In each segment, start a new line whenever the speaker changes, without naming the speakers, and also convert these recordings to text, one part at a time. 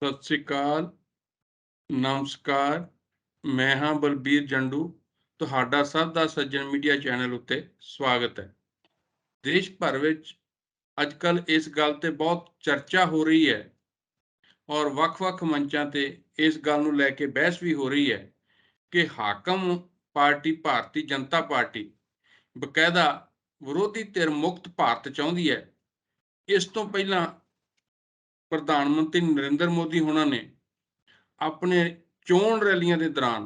ਸਤਿ ਸ੍ਰੀ ਅਕਾਲ, ਨਮਸਕਾਰ। ਮੈਂ ਹਾਂ ਬਲਬੀਰ ਜੰਡੂ। ਤੁਹਾਡਾ ਸਭ ਦਾ ਸੱਜਣ ਮੀਡੀਆ ਚੈਨਲ ਉੱਤੇ ਸਵਾਗਤ ਹੈ। ਦੇਸ਼ ਭਰ ਵਿੱਚ ਅੱਜਕੱਲ ਇਸ ਗੱਲ ਤੇ ਬਹੁਤ ਚਰਚਾ ਹੋ ਰਹੀ ਹੈ ਔਰ ਵੱਖ-ਵੱਖ ਮੰਚਾਂ ਤੇ ਇਸ ਗੱਲ ਨੂੰ ਲੈ ਕੇ ਬਹਿਸ ਵੀ ਹੋ ਰਹੀ ਹੈ ਕਿ ਹਾਕਮ ਪਾਰਟੀ ਭਾਰਤੀ ਜਨਤਾ ਪਾਰਟੀ ਬਕਾਇਦਾ ਵਿਰੋਧੀ ਧਿਰ ਮੁਕਤ ਭਾਰਤ ਚਾਹੁੰਦੀ ਹੈ। ਇਸ ਤੋਂ ਪਹਿਲਾਂ ਪ੍ਰਧਾਨ ਮੰਤਰੀ ਨਰਿੰਦਰ ਮੋਦੀ ਹੋਣਾ ਨੇ ਆਪਣੇ ਚੋਣ ਰੈਲੀਆਂ ਦੇ ਦੌਰਾਨ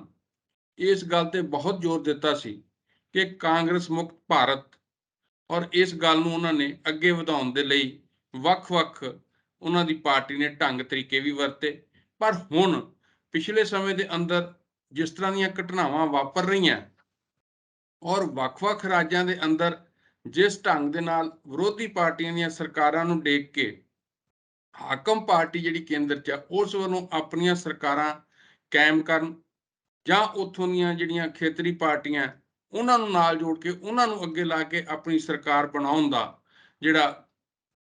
ਇਸ ਗੱਲ ਤੇ ਬਹੁਤ ਜ਼ੋਰ ਦਿੱਤਾ ਸੀ ਕਿ ਕਾਂਗਰਸ ਮੁਕਤ ਭਾਰਤ, ਔਰ ਇਸ ਗੱਲ ਨੂੰ ਉਹਨਾਂ ਨੇ ਅੱਗੇ ਵਧਾਉਣ ਦੇ ਲਈ ਵੱਖ-ਵੱਖ ਉਹਨਾਂ ਦੀ ਪਾਰਟੀ ਨੇ ਢੰਗ ਤਰੀਕੇ ਵੀ ਵਰਤੇ। ਪਰ ਹੁਣ ਪਿਛਲੇ ਸਮੇਂ ਦੇ ਅੰਦਰ ਜਿਸ ਤਰ੍ਹਾਂ ਦੀਆਂ ਘਟਨਾਵਾਂ ਵਾਪਰ ਰਹੀਆਂ ਔਰ ਵੱਖ-ਵੱਖ ਰਾਜਾਂ ਦੇ ਅੰਦਰ ਜਿਸ ਢੰਗ ਦੇ ਨਾਲ ਵਿਰੋਧੀ ਪਾਰਟੀਆਂ ਦੀਆਂ ਸਰਕਾਰਾਂ ਨੂੰ ਡੇਗ ਕੇ ਹਾਕਮ ਪਾਰਟੀ ਜਿਹੜੀ ਕੇਂਦਰ 'ਚ ਆ ਉਸ ਵੱਲੋਂ ਆਪਣੀਆਂ ਸਰਕਾਰਾਂ ਕਾਇਮ ਕਰਨ ਜਾਂ ਉੱਥੋਂ ਦੀਆਂ ਜਿਹੜੀਆਂ ਖੇਤਰੀ ਪਾਰਟੀਆਂ ਉਹਨਾਂ ਨੂੰ ਨਾਲ ਜੋੜ ਕੇ ਉਹਨਾਂ ਨੂੰ ਅੱਗੇ ਲਾ ਕੇ ਆਪਣੀ ਸਰਕਾਰ ਬਣਾਉਣ ਦਾ ਜਿਹੜਾ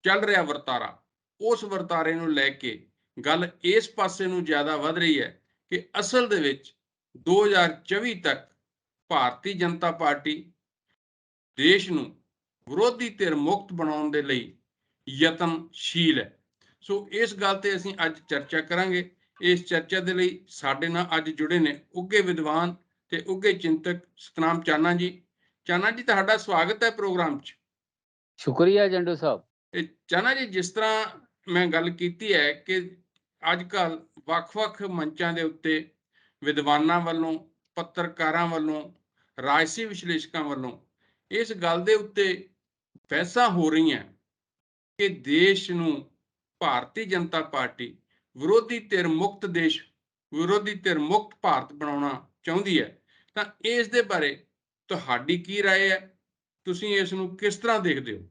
ਚੱਲ ਰਿਹਾ ਵਰਤਾਰਾ, ਉਸ ਵਰਤਾਰੇ ਨੂੰ ਲੈ ਕੇ ਗੱਲ ਇਸ ਪਾਸੇ ਨੂੰ ਜ਼ਿਆਦਾ ਵੱਧ ਰਹੀ ਹੈ ਕਿ ਅਸਲ ਦੇ ਵਿੱਚ 2024 ਤੱਕ ਭਾਰਤੀ ਜਨਤਾ ਪਾਰਟੀ ਦੇਸ਼ ਨੂੰ ਵਿਰੋਧੀ ਧਿਰ ਮੁਕਤ ਬਣਾਉਣ ਦੇ ਲਈ ਯਤਨਸ਼ੀਲ ਹੈ। ਸੋ ਇਸ ਗੱਲ ਤੇ ਅਸੀਂ ਅੱਜ ਚਰਚਾ ਕਰਾਂਗੇ। ਇਸ ਚਰਚਾ ਦੇ ਲਈ ਸਾਡੇ ਨਾਲ ਅੱਜ ਜੁੜੇ ਨੇ ਉੱਘੇ ਵਿਦਵਾਨ ਤੇ ਉੱਘੇ ਚਿੰਤਕ ਸਤਨਾਮ ਚਾਨਾ ਜੀ। ਚਾਨਾ ਜੀ, ਤੁਹਾਡਾ ਸਵਾਗਤ ਹੈ ਪ੍ਰੋਗਰਾਮ 'ਚ।
ਸ਼ੁਕਰੀਆ ਜੰਡੂ ਸਾਹਿਬ।
ਇਹ ਚਾਨਾ ਜੀ, ਜਿਸ ਤਰ੍ਹਾਂ ਮੈਂ ਗੱਲ ਕੀਤੀ ਹੈ ਕਿ ਅੱਜ ਕੱਲ੍ਹ ਵੱਖ-ਵੱਖ ਮੰਚਾਂ ਦੇ ਉੱਤੇ ਵਿਦਵਾਨਾਂ ਵੱਲੋਂ, ਪੱਤਰਕਾਰਾਂ ਵੱਲੋਂ, ਰਾਜਸੀ ਵਿਸ਼ਲੇਸ਼ਕਾਂ ਵੱਲੋਂ ਇਸ ਗੱਲ ਦੇ ਉੱਤੇ ਬਹਿਸਾਂ ਹੋ ਰਹੀਆਂ ਕਿ ਦੇਸ਼ ਨੂੰ ਭਾਰਤੀ ਜਨਤਾ ਪਾਰਟੀ ਵਿਰੋਧੀ ਧਿਰ ਮੁਕਤ ਦੇਸ਼, ਵਿਰੋਧੀ ਧਿਰ ਮੁਕਤ ਭਾਰਤ ਬਣਾਉਣਾ ਚਾਹੁੰਦੀ ਹੈ। ਤਾਂ ਇਸ ਦੇ ਬਾਰੇ ਤੁਹਾਡੀ ਕੀ ਰਾਏ ਹੈ? ਤੁਸੀਂ ਇਸ ਨੂੰ ਕਿਸ ਤਰ੍ਹਾਂ ਦੇਖਦੇ ਹੋ?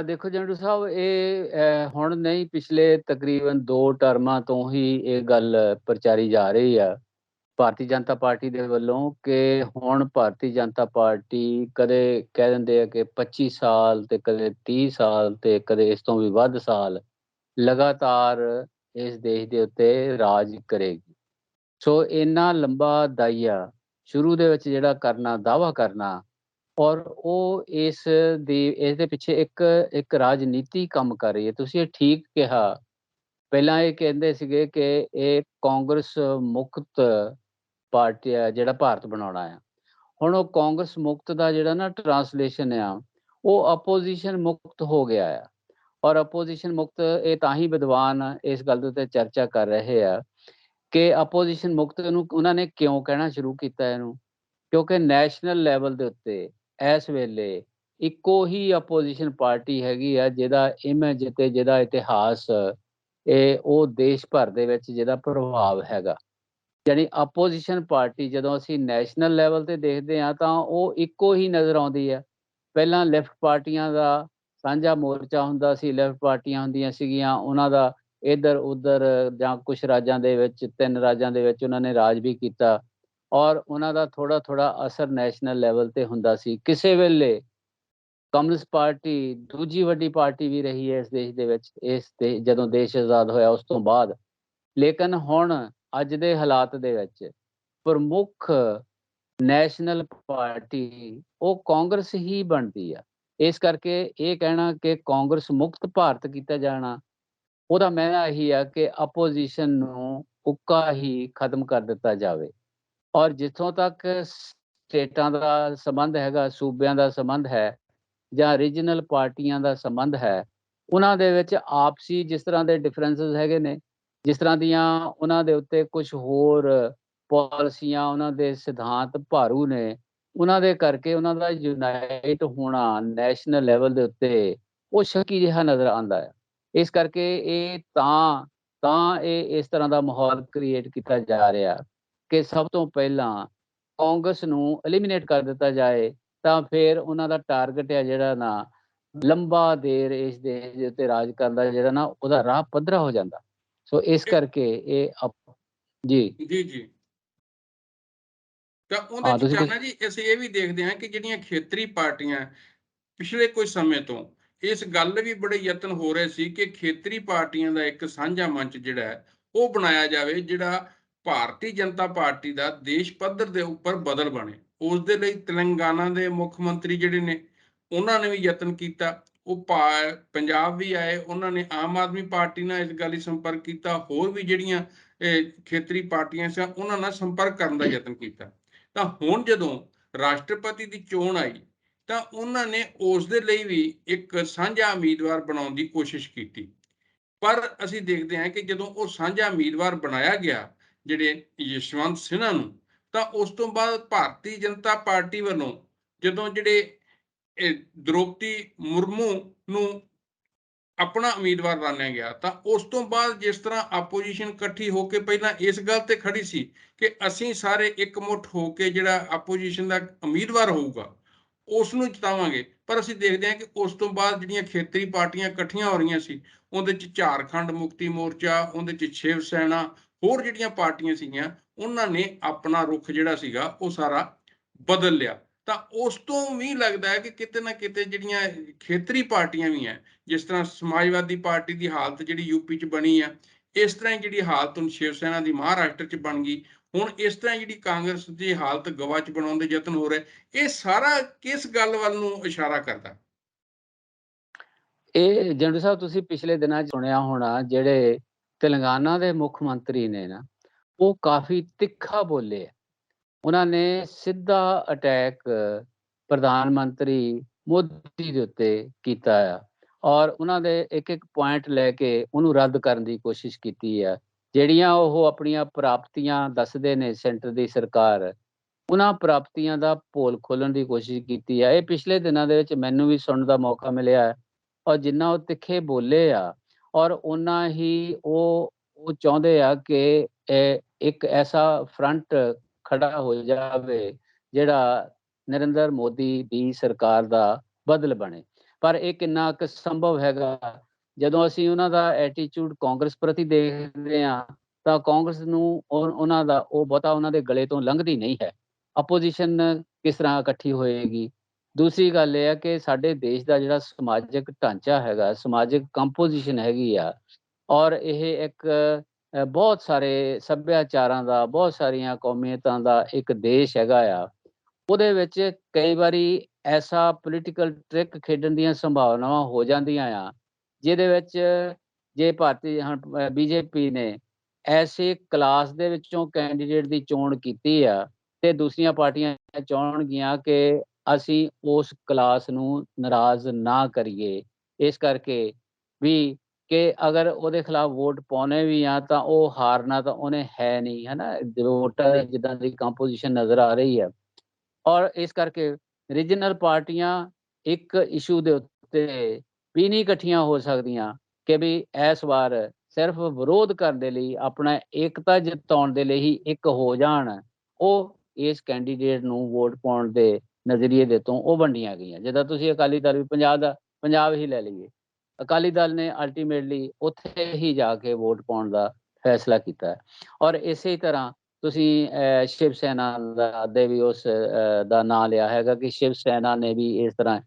ਦੇਖੋ ਜੰਡੂ ਸਾਹਿਬ, ਇਹ ਹੁਣ ਨਹੀਂ, ਪਿਛਲੇ ਤਕਰੀਬਨ 2 ਟਰਮਾਂ ਤੋਂ ਹੀ ਇਹ ਗੱਲ ਪ੍ਰਚਾਰੀ ਜਾ ਰਹੀ ਆ ਭਾਰਤੀ ਜਨਤਾ ਪਾਰਟੀ ਦੇ ਵੱਲੋਂ ਕਿ ਹੁਣ ਭਾਰਤੀ ਜਨਤਾ ਪਾਰਟੀ ਕਦੇ ਕਹਿ ਦਿੰਦੇ ਆ ਕਿ 25 ਸਾਲ ਤੇ ਕਦੇ 30 ਸਾਲ ਤੇ ਕਦੇ ਇਸ ਤੋਂ ਵੀ ਵੱਧ ਸਾਲ ਲਗਾਤਾਰ ਇਸ ਦੇਸ਼ ਦੇ ਉੱਤੇ ਰਾਜ ਕਰੇਗੀ। ਸੋ ਇੰਨਾ ਲੰਬਾ ਦਾਇਆ ਸ਼ੁਰੂ ਦੇ ਵਿੱਚ ਜਿਹੜਾ ਕਰਨਾ, ਦਾਅਵਾ ਕਰਨਾ, ਔਰ ਉਹ ਇਸ ਦੇ ਪਿੱਛੇ ਇੱਕ ਰਾਜਨੀਤੀ ਕੰਮ ਕਰ ਰਹੀ ਹੈ। ਤੁਸੀਂ ਇਹ ਠੀਕ ਕਿਹਾ। ਪਹਿਲਾਂ ਇਹ ਕਹਿੰਦੇ ਸੀਗੇ ਕਿ ਇਹ ਕਾਂਗਰਸ ਮੁਕਤ ਪਾਰਟੀ ਆ, ਜਿਹੜਾ ਭਾਰਤ ਬਣਾਉਣਾ ਆ। ਹੁਣ ਉਹ ਕਾਂਗਰਸ ਮੁਕਤ ਦਾ ਜਿਹੜਾ ਨਾ ਟਰਾਂਸਲੇਸ਼ਨ ਆ, ਉਹ ਅਪੋਜੀਸ਼ਨ ਮੁਕਤ ਹੋ ਗਿਆ ਆ। ਔਰ ਅਪੋਜੀਸ਼ਨ ਮੁਕਤ, ਇਹ ਤਾਂ ਹੀ ਵਿਦਵਾਨ ਇਸ ਗੱਲ ਦੇ ਉੱਤੇ ਚਰਚਾ ਕਰ ਰਹੇ ਆ ਕਿ ਅਪੋਜੀਸ਼ਨ ਮੁਕਤ ਨੂੰ ਉਹਨਾਂ ਨੇ ਕਿਉਂ ਕਹਿਣਾ ਸ਼ੁਰੂ ਕੀਤਾ ਇਹਨੂੰ, ਕਿਉਂਕਿ ਨੈਸ਼ਨਲ ਲੈਵਲ ਦੇ ਉੱਤੇ ਇਸ ਵੇਲੇ ਇੱਕੋ ਹੀ ਅਪੋਜੀਸ਼ਨ ਪਾਰਟੀ ਹੈਗੀ ਆ ਜਿਹਦਾ ਇਮੇਜ ਤੇ ਜਿਹਦਾ ਇਤਿਹਾਸ ਉਹ ਦੇਸ਼ ਭਰ ਦੇ ਵਿੱਚ ਜਿਹਦਾ ਪ੍ਰਭਾਵ ਹੈਗਾ। ਯਾਨੀ ਅਪੋਜੀਸ਼ਨ ਪਾਰਟੀ ਜਦੋਂ ਅਸੀਂ ਨੈਸ਼ਨਲ ਲੈਵਲ ਤੇ ਦੇਖਦੇ ਹਾਂ ਤਾਂ ਉਹ ਇੱਕੋ ਹੀ ਨਜ਼ਰ ਆਉਂਦੀ ਹੈ। ਪਹਿਲਾਂ ਲੈਫਟ ਪਾਰਟੀਆਂ ਦਾ ਸਾਂਝਾ ਮੋਰਚਾ ਹੁੰਦਾ ਸੀ, ਲੈਫਟ ਪਾਰਟੀਆਂ ਹੁੰਦੀਆਂ ਸੀਗੀਆਂ, ਉਹਨਾਂ ਦਾ ਇੱਧਰ ਉੱਧਰ ਜਾਂ ਕੁਛ ਰਾਜਾਂ ਦੇ ਵਿੱਚ, 3 ਰਾਜਾਂ ਦੇ ਵਿੱਚ ਉਹਨਾਂ ਨੇ ਰਾਜ ਵੀ ਕੀਤਾ ਔਰ ਉਹਨਾਂ ਦਾ ਥੋੜਾ ਅਸਰ ਨੈਸ਼ਨਲ ਲੈਵਲ ਤੇ ਹੁੰਦਾ ਸੀ। ਕਿਸੇ ਵੇਲੇ ਕਮਿਊਨਿਸਟ ਪਾਰਟੀ ਦੂਜੀ ਵੱਡੀ ਪਾਰਟੀ ਵੀ ਰਹੀ ਹੈ ਇਸ ਦੇਸ਼ ਦੇ ਵਿੱਚ, ਜਦੋਂ ਦੇਸ਼ ਆਜ਼ਾਦ ਹੋਇਆ ਉਸ ਤੋਂ ਬਾਅਦ। ਲੇਕਿਨ ਹੁਣ ਅੱਜ ਦੇ ਹਾਲਾਤ ਦੇ ਵਿੱਚ ਪ੍ਰਮੁੱਖ ਨੈਸ਼ਨਲ ਪਾਰਟੀ ਉਹ ਕਾਂਗਰਸ ਹੀ ਬਣਦੀ ਆ। ਇਸ ਕਰਕੇ ਇਹ ਕਹਿਣਾ ਕਿ ਕਾਂਗਰਸ ਮੁਕਤ ਭਾਰਤ ਕੀਤਾ ਜਾਣਾ, ਉਹਦਾ ਮਾਇਨਾ ਇਹੀ ਆ ਕਿ ਅਪੋਜੀਸ਼ਨ ਨੂੰ ਉੱਕਾ ਹੀ ਖਤਮ ਕਰ ਦਿੱਤਾ ਜਾਵੇ। ਔਰ ਜਿੱਥੋਂ ਤੱਕ ਸਟੇਟਾਂ ਦਾ ਸੰਬੰਧ ਹੈਗਾ, ਸੂਬਿਆਂ ਦਾ ਸੰਬੰਧ ਹੈ ਜਾਂ ਰੀਜਨਲ ਪਾਰਟੀਆਂ ਦਾ ਸੰਬੰਧ ਹੈ, ਉਹਨਾਂ ਦੇ ਵਿੱਚ ਆਪਸੀ ਜਿਸ ਤਰ੍ਹਾਂ ਦੇ ਡਿਫਰੈਂਸਿਸ ਹੈਗੇ ਨੇ, ਜਿਸ ਤਰ੍ਹਾਂ ਦੀਆਂ ਉਹਨਾਂ ਦੇ ਉੱਤੇ ਕੁਝ ਹੋਰ ਪਾਲਿਸੀਆਂ, ਉਹਨਾਂ ਦੇ ਸਿਧਾਂਤ ਭਾਰੂ ਨੇ, ਉਹਨਾਂ ਦੇ ਕਰਕੇ ਉਹਨਾਂ ਦਾ ਯੂਨਾਈਟ ਹੋਣਾ ਨੈਸ਼ਨਲ ਲੈਵਲ ਦੇ ਉੱਤੇ ਉਹ ਸ਼ੱਕੀ ਜਿਹਾ ਨਜ਼ਰ ਆਉਂਦਾ ਹੈ। ਇਸ ਕਰਕੇ ਇਹ ਤਾਂ ਇਹ ਇਸ ਤਰ੍ਹਾਂ ਦਾ ਮਾਹੌਲ ਕ੍ਰੀਏਟ ਕੀਤਾ ਜਾ ਰਿਹਾ ਕਿ ਸਭ ਤੋਂ ਪਹਿਲਾਂ ਕਾਂਗਰਸ ਨੂੰ ਐਲੀਮੀਨੇਟ ਕਰ ਦਿੱਤਾ ਜਾਏ, ਤਾਂ ਫਿਰ ਉਹਨਾਂ ਦਾ ਟਾਰਗੇਟ ਹੈ ਜਿਹੜਾ ਨਾ ਲੰਬਾ ਦੇਰ ਇਸ ਦੇਸ਼ ਦੇ ਉੱਤੇ ਰਾਜ ਕਰਨ ਦਾ, ਜਿਹੜਾ ਨਾ ਉਹਦਾ ਰਾਹ ਪੱਧਰਾ ਹੋ ਜਾਂਦਾ। ਸੋ ਇਸ ਕਰਕੇ ਇਹ
ਜੀ ਤਾਂ ਉਹਦੇ ਚ ਚਾਹਨਾ ਜੀ, ਅਸੀਂ ਇਹ ਵੀ ਦੇਖਦੇ ਹਾਂ ਕਿ ਜਿਹੜੀਆਂ ਖੇਤਰੀ ਪਾਰਟੀਆਂ ਪਿਛਲੇ ਕੁਝ ਸਮੇਂ ਤੋਂ ਇਸ ਗੱਲ ਵੀ ਬੜੇ ਯਤਨ ਹੋ ਰਹੇ ਸੀ ਕਿ ਖੇਤਰੀ ਪਾਰਟੀਆਂ ਦਾ ਇੱਕ ਸਾਂਝਾ ਮੰਚ ਜਿਹੜਾ ਹੈ ਉਹ ਬਣਾਇਆ ਜਾਵੇ, ਜਿਹੜਾ ਭਾਰਤੀ ਜਨਤਾ ਪਾਰਟੀ ਦਾ ਦੇਸ਼ ਪੱਧਰ ਦੇ ਉੱਪਰ ਬਦਲ ਬਣੇ। ਉਸ ਦੇ ਲਈ ਤੇਲੰਗਾਨਾ ਦੇ ਮੁੱਖ ਮੰਤਰੀ ਜਿਹੜੇ ਨੇ ਉਹਨਾਂ ਨੇ ਵੀ ਯਤਨ ਕੀਤਾ। ਉਹ ਪੰਜਾਬ ਵੀ ਆਏ, ਉਹਨਾਂ ਨੇ ਆਮ ਆਦਮੀ ਪਾਰਟੀ ਨਾਲ ਇਸ ਗੱਲ ਲਈ ਸੰਪਰਕ ਕੀਤਾ, ਹੋਰ ਵੀ ਜਿਹੜੀਆਂ ਖੇਤਰੀ ਪਾਰਟੀਆਂ ਸੀ ਉਹਨਾਂ ਨਾਲ ਸੰਪਰਕ ਕਰਨ ਦਾ ਯਤਨ ਕੀਤਾ। ਤਾਂ ਹੁਣ ਜਦੋਂ ਰਾਸ਼ਟਰਪਤੀ ਦੀ ਚੋਣ ਆਈ ਤਾਂ ਉਹਨਾਂ ਨੇ ਉਸ ਦੇ ਲਈ ਵੀ ਇੱਕ ਸਾਂਝਾ ਉਮੀਦਵਾਰ ਬਣਾਉਣ ਦੀ ਕੋਸ਼ਿਸ਼ ਕੀਤੀ। ਪਰ ਅਸੀਂ ਦੇਖਦੇ ਹਾਂ ਕਿ ਜਦੋਂ ਉਹ ਸਾਂਝਾ ਉਮੀਦਵਾਰ ਬਣਾਇਆ ਗਿਆ ਜਿਹੜੇ ਯਸ਼ਵੰਤ ਸਿਨਹਾ ਨੂੰ, ਤਾਂ ਉਸ ਤੋਂ ਬਾਅਦ ਭਾਰਤੀ ਜਨਤਾ ਪਾਰਟੀ ਵੱਲੋਂ ਜਦੋਂ ਜਿਹੜੇ ਦ੍ਰੋਪਦੀ ਮੁਰਮੂ ਨੂੰ ਆਪਣਾ ਉਮੀਦਵਾਰ ਮੰਨਿਆ ਗਿਆ, ਤਾਂ ਉਸ ਤੋਂ ਬਾਅਦ ਜਿਸ ਤਰ੍ਹਾਂ ਆਪੋਜੀਸ਼ਨ ਇਕੱਠੀ ਹੋ ਕੇ ਪਹਿਲਾਂ ਇਸ ਗੱਲ ਤੇ ਖੜੀ ਸੀ ਕਿ ਅਸੀਂ ਸਾਰੇ ਇਕਮੁੱਠ ਹੋ ਕੇ ਜਿਹੜਾ ਆਪੋਜੀਸ਼ਨ ਦਾ ਉਮੀਦਵਾਰ ਹੋਊਗਾ ਉਸ ਨੂੰ ਜਿਤਾਵਾਂਗੇ, ਪਰ ਅਸੀਂ ਦੇਖਦੇ ਹਾਂ ਕਿ ਉਸ ਤੋਂ ਬਾਅਦ ਜਿਹੜੀਆਂ ਖੇਤਰੀ ਪਾਰਟੀਆਂ ਇਕੱਠੀਆਂ ਹੋ ਰਹੀਆਂ ਸੀ, ਉਹਦੇ 'ਚ ਝਾਰਖੰਡ ਮੁਕਤੀ ਮੋਰਚਾ, ਉਹਦੇ 'ਚ ਸ਼ਿਵ ਸੈਨਾ, ਹੋਰ ਜਿਹੜੀਆਂ ਪਾਰਟੀਆਂ ਸੀਗੀਆਂ, ਉਹਨਾਂ ਨੇ ਆਪਣਾ ਰੁਖ ਜਿਹੜਾ ਸੀਗਾ ਉਹ ਸਾਰਾ ਬਦਲ ਲਿਆ। ਤਾਂ ਉਸ ਤੋਂ ਵੀ ਲੱਗਦਾ ਹੈ ਕਿ ਕਿਤੇ ਨਾ ਕਿਤੇ ਜਿਹੜੀਆਂ ਖੇਤਰੀ ਪਾਰਟੀਆਂ ਵੀ ਹੈ, ਜਿਸ ਤਰ੍ਹਾਂ ਸਮਾਜਵਾਦੀ ਪਾਰਟੀ ਦੀ ਹਾਲਤ ਜਿਹੜੀ ਯੂਪੀ 'ਚ ਬਣੀ ਆ, ਇਸ ਤਰ੍ਹਾਂ ਹੀ ਜਿਹੜੀ ਹਾਲਤ ਹੁਣ ਸ਼ਿਵ ਸੈਨਾ ਦੀ ਮਹਾਰਾਸ਼ਟਰ 'ਚ ਬਣ ਗਈ, ਹੁਣ ਇਸ ਤਰ੍ਹਾਂ ਜਿਹੜੀ ਕਾਂਗਰਸ ਦੀ ਹਾਲਤ ਗਵਾ 'ਚ ਬਣਾਉਣ ਦੇ ਯਤਨ ਹੋ ਰਹੇ, ਇਹ ਸਾਰਾ ਕਿਸ ਗੱਲ ਵੱਲ ਨੂੰ ਇਸ਼ਾਰਾ ਕਰਦਾ?
ਇਹ ਜੰਡੂ ਸਾਹਿਬ ਤੁਸੀਂ ਪਿਛਲੇ ਦਿਨਾਂ 'ਚ ਸੁਣਿਆ ਹੋਣਾ, ਜਿਹੜੇ ਤੇਲੰਗਾਨਾ ਦੇ ਮੁੱਖ ਮੰਤਰੀ ਨੇ ਨਾ, ਉਹ ਕਾਫੀ ਤਿੱਖਾ ਬੋਲੇ ਆ। ਉਹਨਾਂ ਨੇ ਸਿੱਧਾ ਅਟੈਕ ਪ੍ਰਧਾਨ ਮੰਤਰੀ ਮੋਦੀ ਦੇ ਉੱਤੇ ਕੀਤਾ ਆ, ਔਰ ਉਹਨਾਂ ਦੇ ਇੱਕ ਪੁਆਇੰਟ ਲੈ ਕੇ ਉਹਨੂੰ ਰੱਦ ਕਰਨ ਦੀ ਕੋਸ਼ਿਸ਼ ਕੀਤੀ ਆ। ਜਿਹੜੀਆਂ ਉਹ ਆਪਣੀਆਂ ਪ੍ਰਾਪਤੀਆਂ ਦੱਸਦੇ ਨੇ ਸੈਂਟਰ ਦੀ ਸਰਕਾਰ, ਉਹਨਾਂ ਪ੍ਰਾਪਤੀਆਂ ਦਾ ਪੋਲ ਖੋਲਣ ਦੀ ਕੋਸ਼ਿਸ਼ ਕੀਤੀ ਆ। ਇਹ ਪਿਛਲੇ ਦਿਨਾਂ ਦੇ ਵਿੱਚ ਮੈਨੂੰ ਵੀ ਸੁਣਨ ਦਾ ਮੌਕਾ ਮਿਲਿਆ, ਔਰ ਜਿੰਨਾ ਉਹ ਤਿੱਖੇ ਬੋਲੇ ਆ, ਔਰ ਓਨਾ ਹੀ ਉਹ ਚਾਹੁੰਦੇ ਆ ਕਿ ਇੱਕ ਐਸਾ ਫਰੰਟ ਖੜਾ ਹੋ ਜਾਵੇ ਜਿਹੜਾ ਨਰਿੰਦਰ ਮੋਦੀ ਦੀ ਸਰਕਾਰ ਦਾ ਬਦਲ ਬਣੇ। ਪਰ ਇਹ ਕਿੰਨਾ ਕੁ ਸੰਭਵ ਹੈਗਾ? ਜਦੋਂ ਅਸੀਂ ਉਹਨਾਂ ਦਾ ਐਟੀਟਿਊਡ ਕਾਂਗਰਸ ਪ੍ਰਤੀ ਦੇਖਦੇ ਹਾਂ, ਤਾਂ ਕਾਂਗਰਸ ਨੂੰ ਉਹਨਾਂ ਦਾ ਉਹ ਬਹੁਤਾ ਉਹਨਾਂ ਦੇ ਗਲੇ ਤੋਂ ਲੰਘਦੀ ਨਹੀਂ ਹੈ। ਆਪੋਜੀਸ਼ਨ ਕਿਸ ਤਰ੍ਹਾਂ ਇਕੱਠੀ ਹੋਏਗੀ? ਦੂਸਰੀ ਗੱਲ ਇਹ ਹੈ ਕਿ ਸਾਡੇ ਦੇਸ਼ ਦਾ ਜਿਹੜਾ ਸਮਾਜਿਕ ਢਾਂਚਾ ਹੈਗਾ, ਸਮਾਜਿਕ ਕੰਪੋਜੀਸ਼ਨ ਹੈਗੀ ਆ, ਔਰ ਇਹ ਇੱਕ ਬਹੁਤ ਸਾਰੇ ਸੱਭਿਆਚਾਰਾਂ ਦਾ, ਬਹੁਤ ਸਾਰੀਆਂ ਕੌਮੀਅਤਾਂ ਦਾ ਇੱਕ ਦੇਸ਼ ਹੈਗਾ ਆ। ਉਹਦੇ ਵਿੱਚ ਕਈ ਵਾਰੀ ਐਸਾ ਪੋਲੀਟੀਕਲ ਟ੍ਰਿਕ ਖੇਡਣ ਦੀਆਂ ਸੰਭਾਵਨਾਵਾਂ ਹੋ ਜਾਂਦੀਆਂ ਆ, ਜਿਹਦੇ ਵਿੱਚ ਜੇ ਭਾਰਤੀ ਬੀਜੇਪੀ ਨੇ ਐਸੇ ਕਲਾਸ ਦੇ ਵਿੱਚੋਂ ਕੈਂਡੀਡੇਟ ਦੀ ਚੋਣ ਕੀਤੀ ਆ, ਤੇ ਦੂਸਰੀਆਂ ਪਾਰਟੀਆਂ ਚਾਹਣਗੀਆਂ ਕਿ ਅਸੀਂ ਉਸ ਕਲਾਸ ਨੂੰ ਨਾਰਾਜ਼ ਨਾ ਕਰੀਏ, ਇਸ ਕਰਕੇ ਵੀ ਕਿ ਅਗਰ ਉਹਦੇ ਖਿਲਾਫ ਵੋਟ ਪਾਉਣੇ ਵੀ ਆ ਤਾਂ ਉਹ ਹਾਰਨਾ ਤਾਂ ਉਹਨੇ ਹੈ ਨਹੀਂ, ਹੈ ਨਾ। ਵੋਟਾਂ ਦੀ ਜਿੱਦਾਂ ਦੀ ਕੰਪੋਜੀਸ਼ਨ ਨਜ਼ਰ ਆ ਰਹੀ ਹੈ, ਔਰ ਇਸ ਕਰਕੇ ਰੀਜਨਲ ਪਾਰਟੀਆਂ ਇੱਕ ਇਸ਼ੂ ਦੇ ਉੱਤੇ ਵੀ ਨਹੀਂ ਇਕੱਠੀਆਂ ਹੋ ਸਕਦੀਆਂ ਕਿ ਵੀ ਇਸ ਵਾਰ ਸਿਰਫ ਵਿਰੋਧ ਕਰਨ ਦੇ ਲਈ, ਆਪਣਾ ਏਕਤਾ ਜਿਤਾਉਣ ਦੇ ਲਈ ਹੀ ਇੱਕ ਹੋ ਜਾਣ। ਉਹ ਇਸ ਕੈਂਡੀਡੇਟ ਨੂੰ ਵੋਟ ਪਾਉਣ ਦੇ ਨਜ਼ਰੀਏ ਦੇ ਤੋਂ ਉਹ ਵੰਡੀਆਂ ਗਈਆਂ। ਜਿੱਦਾਂ ਤੁਸੀਂ ਅਕਾਲੀ ਦਲ ਵੀ ਪੰਜਾਬ ਹੀ ਲੈ ਲਈਏ, ਅਕਾਲੀ ਦਲ ਨੇ ਅਲਟੀਮੇਟਲੀ ਉੱਥੇ ਹੀ ਜਾ ਕੇ ਵੋਟ ਪਾਉਣ ਦਾ ਫੈਸਲਾ ਕੀਤਾ। ਔਰ ਇਸੇ ਤਰ੍ਹਾਂ ਤੁਸੀਂ ਸ਼ਿਵ ਸੈਨਾ ਦੇ ਵੀ ਉਸ ਦਾ ਨਾਂ ਲਿਆ ਹੈਗਾ ਕਿ ਸ਼ਿਵ ਸੈਨਾ ਨੇ ਵੀ ਇਸ ਤਰ੍ਹਾਂ,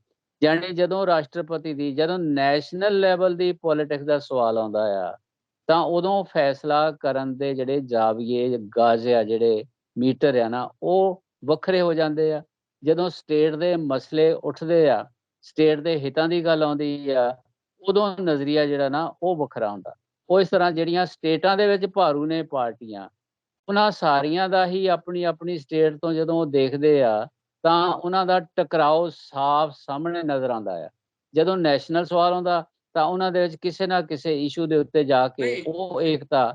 ਯਾਨੀ ਜਦੋਂ ਰਾਸ਼ਟਰਪਤੀ ਦੀ, ਜਦੋਂ ਨੈਸ਼ਨਲ ਲੈਵਲ ਦੀ ਪੋਲੀਟਿਕਸ ਦਾ ਸਵਾਲ ਆਉਂਦਾ ਆ, ਤਾਂ ਉਦੋਂ ਫੈਸਲਾ ਕਰਨ ਦੇ ਜਿਹੜੇ ਜਾਵੀਏ ਗਾਜ ਆ, ਜਿਹੜੇ ਮੀਟਰ ਆ ਨਾ, ਉਹ ਵੱਖਰੇ ਹੋ ਜਾਂਦੇ ਆ। ਜਦੋਂ ਸਟੇਟ ਦੇ ਮਸਲੇ ਉੱਠਦੇ ਆ, ਸਟੇਟ ਦੇ ਹਿੱਤਾਂ ਦੀ ਗੱਲ ਆਉਂਦੀ ਆ, ਉਦੋਂ ਨਜ਼ਰੀਆ ਜਿਹੜਾ ਨਾ ਉਹ ਵੱਖਰਾ ਹੁੰਦਾ। ਉਹ ਇਸ ਤਰ੍ਹਾਂ ਜਿਹੜੀਆਂ ਸਟੇਟਾਂ ਦੇ ਵਿੱਚ ਭਾਰੂ ਨੇ ਪਾਰਟੀਆਂ, ਉਹਨਾਂ ਸਾਰੀਆਂ ਦਾ ਹੀ ਆਪਣੀ ਆਪਣੀ ਸਟੇਟ ਤੋਂ ਜਦੋਂ ਉਹ ਦੇਖਦੇ ਆ, ਤਾਂ ਉਹਨਾਂ ਦਾ ਟਕਰਾਓ ਸਾਫ਼ ਸਾਹਮਣੇ ਨਜ਼ਰ ਆਉਂਦਾ ਆ। ਜਦੋਂ ਨੈਸ਼ਨਲ ਸਵਾਲ ਆਉਂਦਾ ਤਾਂ ਉਹਨਾਂ ਦੇ ਵਿੱਚ ਕਿਸੇ ਨਾ ਕਿਸੇ ਇਸ਼ੂ ਦੇ ਉੱਤੇ ਜਾ ਕੇ ਉਹ ਏਕਤਾ।